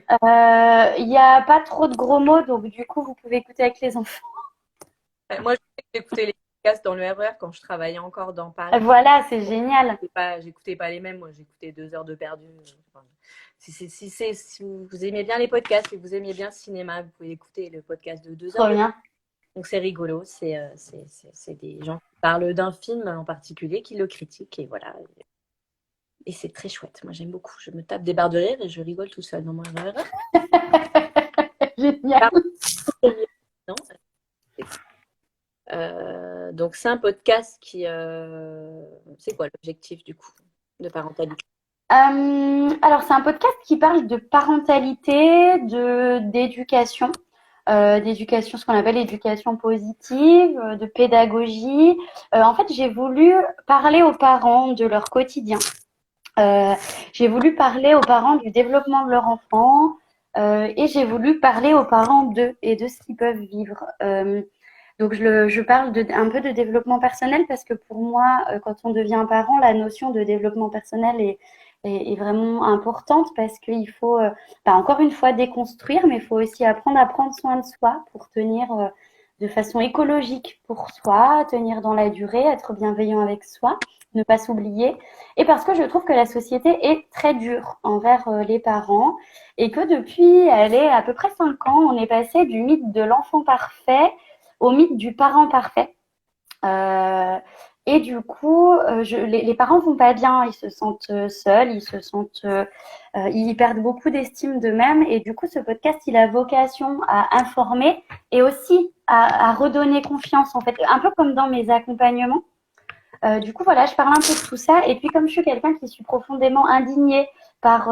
Il n'y a pas trop de gros mots, donc du coup, vous pouvez écouter avec les enfants. Moi, j'écoutais les podcasts dans le RER quand je travaillais encore dans Paris. Voilà, c'est génial. J'écoutais pas les mêmes. Moi, j'écoutais 2 heures de perdu. Si vous aimez bien les podcasts, si vous aimez bien le cinéma, vous pouvez écouter le podcast de 2 heures. Trop bien. Donc, c'est rigolo. C'est des gens qui parlent d'un film en particulier, qui le critiquent. Et voilà. Et c'est très chouette. Moi, j'aime beaucoup. Je me tape des barres de rire et je rigole tout seul dans mon RER. Génial. Non. Donc, c'est un podcast qui. C'est quoi l'objectif du coup de parentalité? Alors, c'est un podcast qui parle de parentalité, d'éducation, d'éducation, ce qu'on appelle l'éducation positive, de pédagogie. En fait, j'ai voulu parler aux parents de leur quotidien. J'ai voulu parler aux parents du développement de leur enfant et j'ai voulu parler aux parents d'eux et de ce qu'ils peuvent vivre. Donc, je parle un peu de développement personnel parce que pour moi, quand on devient parent, la notion de développement personnel est vraiment importante parce qu'il faut, encore une fois, déconstruire, mais il faut aussi apprendre à prendre soin de soi pour tenir de façon écologique pour soi, tenir dans la durée, être bienveillant avec soi, ne pas s'oublier. Et parce que je trouve que la société est très dure envers les parents et que depuis, à peu près 5 ans, on est passé du mythe de l'enfant parfait au mythe du parent parfait. Et du coup, les parents vont pas bien, ils se sentent seuls, ils perdent beaucoup d'estime d'eux-mêmes. Et du coup, ce podcast, il a vocation à informer et aussi à redonner confiance, en fait, un peu comme dans mes accompagnements. Du coup, voilà, je parle un peu de tout ça. Et puis, comme je suis quelqu'un qui suis profondément indignée par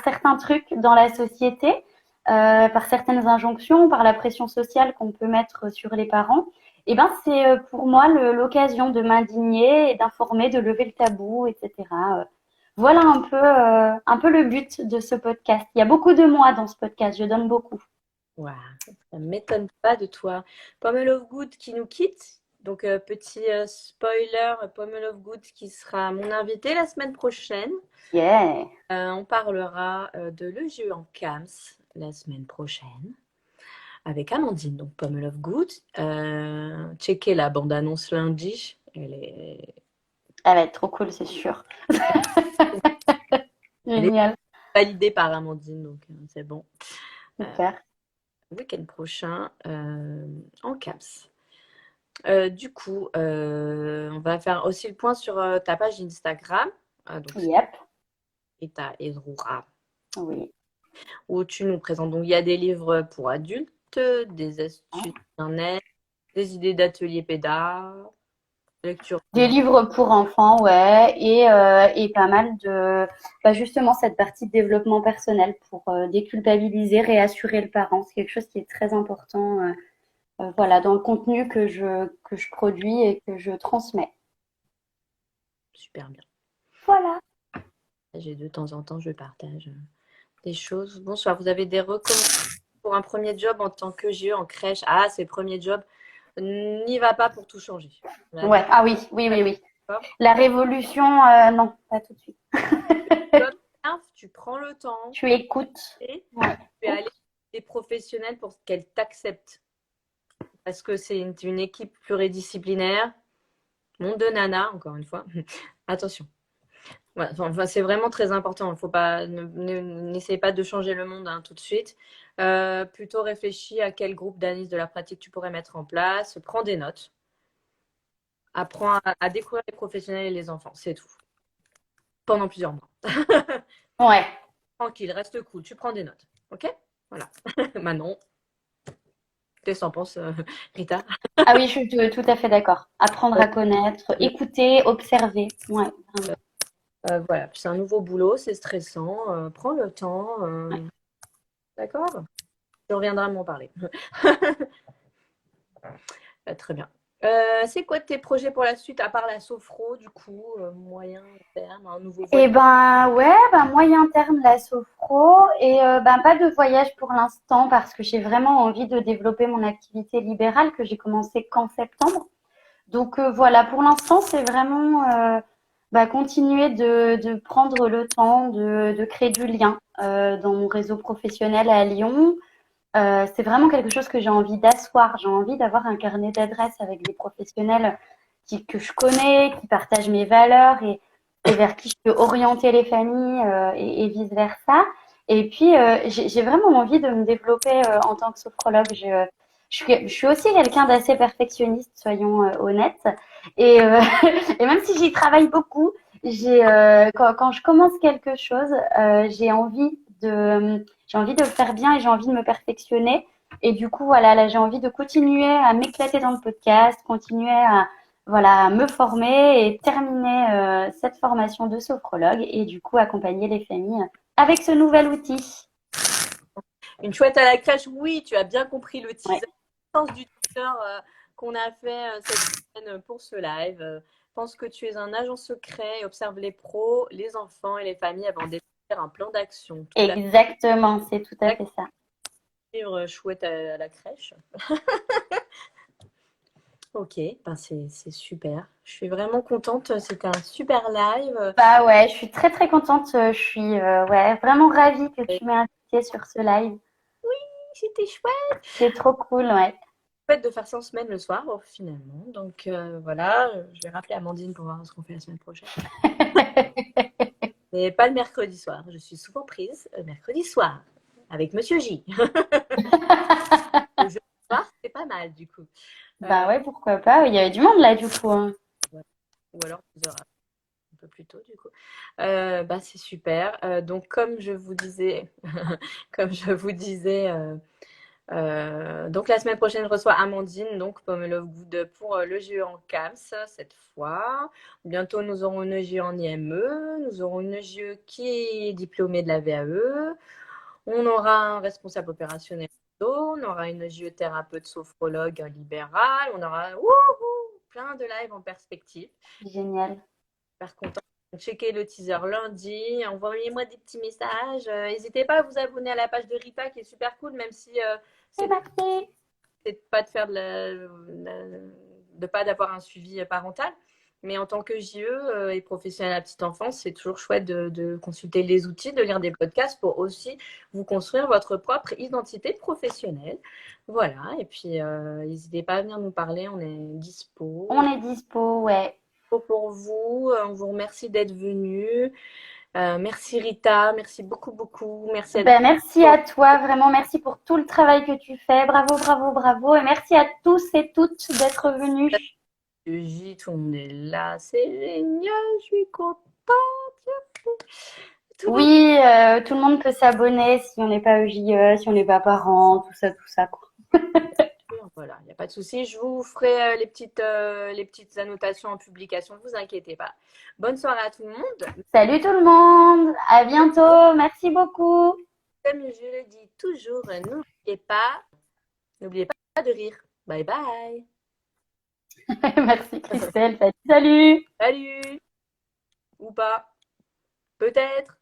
certains trucs dans la société, par certaines injonctions, par la pression sociale qu'on peut mettre sur les parents, et ben c'est pour moi l'occasion de m'indigner et d'informer, de lever le tabou, etc. Voilà un peu le but de ce podcast. Il y a beaucoup de moi dans ce podcast, je donne beaucoup. Waouh, ça ne m'étonne pas de toi. Pomme Love Good qui nous quitte. Donc, petit spoiler, Pomme Love Good qui sera mon invité la semaine prochaine. Yeah. On parlera de le jeu en CAMS la semaine prochaine avec Amandine, donc Pomme Love Good. Checkez la bande-annonce lundi. Elle va être trop cool, c'est sûr. Elle est Génial. validée par Amandine, donc c'est bon. Super. Week-end prochain en CAMS. Du coup, on va faire aussi le point sur ta page Instagram. Donc, c'est Yep. Rita Ezroura, Oui. où tu nous présentes. Donc, il y a des livres pour adultes, des astuces bien-être, des idées d'atelier pédas, lecture. Des livres pour enfants, ouais, et pas mal de, bah justement cette partie de développement personnel pour déculpabiliser, réassurer le parent. C'est quelque chose qui est très important, voilà, dans le contenu que je produis et que je transmets. Super bien. Voilà. J'ai de temps en temps, je partage des choses. Bonsoir, vous avez des recommandations pour un premier job en tant que GE en crèche? Ah, c'est le premier job. N'y va pas pour tout changer. Ouais. Ah oui, oui, oui, oui. La révolution, non, pas tout de suite. Tu prends le temps Tu écoutes. et Ouais. tu es aller des professionnels pour qu'elles t'acceptent. Parce que c'est une équipe pluridisciplinaire. Monde de nana, encore une fois. Attention. Ouais, enfin, c'est vraiment très important. Faut pas, n'essayez pas de changer le monde tout de suite. Plutôt réfléchis à quel groupe d'analyse de la pratique tu pourrais mettre en place. Prends des notes. Apprends à découvrir les professionnels et les enfants. C'est tout. Pendant plusieurs mois. Ouais. Tranquille, reste cool. Tu prends des notes. OK? Voilà. Manon, qu'est-ce que t'en penses, Rita? Ah oui, je suis tout à fait d'accord. Apprendre à connaître, écouter, observer. Ouais, vraiment. Voilà, c'est un nouveau boulot, c'est stressant. Prends le temps. D'accord? Tu reviendras m'en parler. Très bien. C'est quoi tes projets pour la suite, à part la sophro, du coup, moyen terme, un nouveau Eh voyage? ben ouais, ben moyen terme la sophro et ben pas de voyage pour l'instant parce que j'ai vraiment envie de développer mon activité libérale que j'ai commencé qu'en septembre. Donc voilà, pour l'instant c'est vraiment continuer de prendre le temps de créer du lien dans mon réseau professionnel à Lyon. C'est vraiment quelque chose que j'ai envie d'asseoir. J'ai envie d'avoir un carnet d'adresses avec des professionnels que je connais, qui partagent mes valeurs et vers qui je peux orienter les familles et vice-versa. Et puis, j'ai vraiment envie de me développer en tant que sophrologue. Je suis aussi quelqu'un d'assez perfectionniste, soyons honnêtes. Et, et même si j'y travaille beaucoup, quand je commence quelque chose, j'ai envie de le faire bien et j'ai envie de me perfectionner. Et du coup, voilà, là, j'ai envie de continuer à m'éclater dans le podcast, continuer à me former et terminer cette formation de sophrologue et du coup accompagner les familles avec ce nouvel outil. Une chouette à la crèche, oui, tu as bien compris le Ouais. teaser, le sens du teaser qu'on a fait cette semaine pour ce live. Pense que tu es un agent secret et observe les pros, les enfants et les familles avant d'établir un plan d'action. Tout à Exactement, c'est tout à fait. fait ça. Livre chouette à la crèche. Ok, ben c'est super. Je suis vraiment contente. C'était un super live. Bah ouais, je suis très très contente. Je suis ouais, vraiment ravie que tu m'aies invitée sur ce live. C'était chouette. C'est trop cool, ouais. Chouette de faire ça en semaine le soir, finalement. Donc voilà, je vais rappeler Amandine pour voir ce qu'on fait la semaine prochaine. Mais pas le mercredi soir. Je suis souvent prise le mercredi soir avec Monsieur J. Le jeudi soir, c'est pas mal du coup. Bah ouais, pourquoi pas. Il y avait du monde là du coup, hein. Ou alors 10 heures un peu plus tôt du coup. Bah, c'est super. Donc comme je vous disais, comme je vous disais, donc la semaine prochaine, je reçois Amandine, donc Pomme Love Good pour le GE en CAMS cette fois. Bientôt, nous aurons une GE en IME, nous aurons une GE qui est diplômée de la VAE, on aura un responsable opérationnel, on aura une GE thérapeute sophrologue libérale, on aura plein de lives en perspective. Génial. Super content. Checkez le teaser lundi. Envoyez-moi des petits messages. N'hésitez pas à vous abonner à la page de Rita qui est super cool, même si C'est c'est marqué. pas de faire de pas d'avoir un suivi parental. Mais en tant que JE et professionnel à la petite enfance, c'est toujours chouette de consulter les outils, de lire des podcasts pour aussi vous construire votre propre identité professionnelle. Voilà. Et puis, n'hésitez pas à venir nous parler. On est dispo. On est dispo, ouais. Pour vous. On vous remercie d'être venu. Merci Rita, merci beaucoup, beaucoup. Merci à Ben, merci à toi, vraiment merci pour tout le travail que tu fais. Bravo, bravo, bravo. Et merci à tous et toutes d'être venus. J, tout le monde est là. C'est génial, je suis contente. Tout va Oui, tout le monde peut s'abonner si on n'est pas EJE, si on n'est pas parent, tout ça, quoi. bien. Voilà, il n'y a pas de souci. Je vous ferai les petites annotations en publication, ne vous inquiétez pas. Bonne soirée à tout le monde. Salut tout le monde, à bientôt, merci beaucoup. Comme je le dis toujours, n'oubliez pas de rire. Bye bye. Merci Christelle, salut. Salut. Ou pas. Peut-être.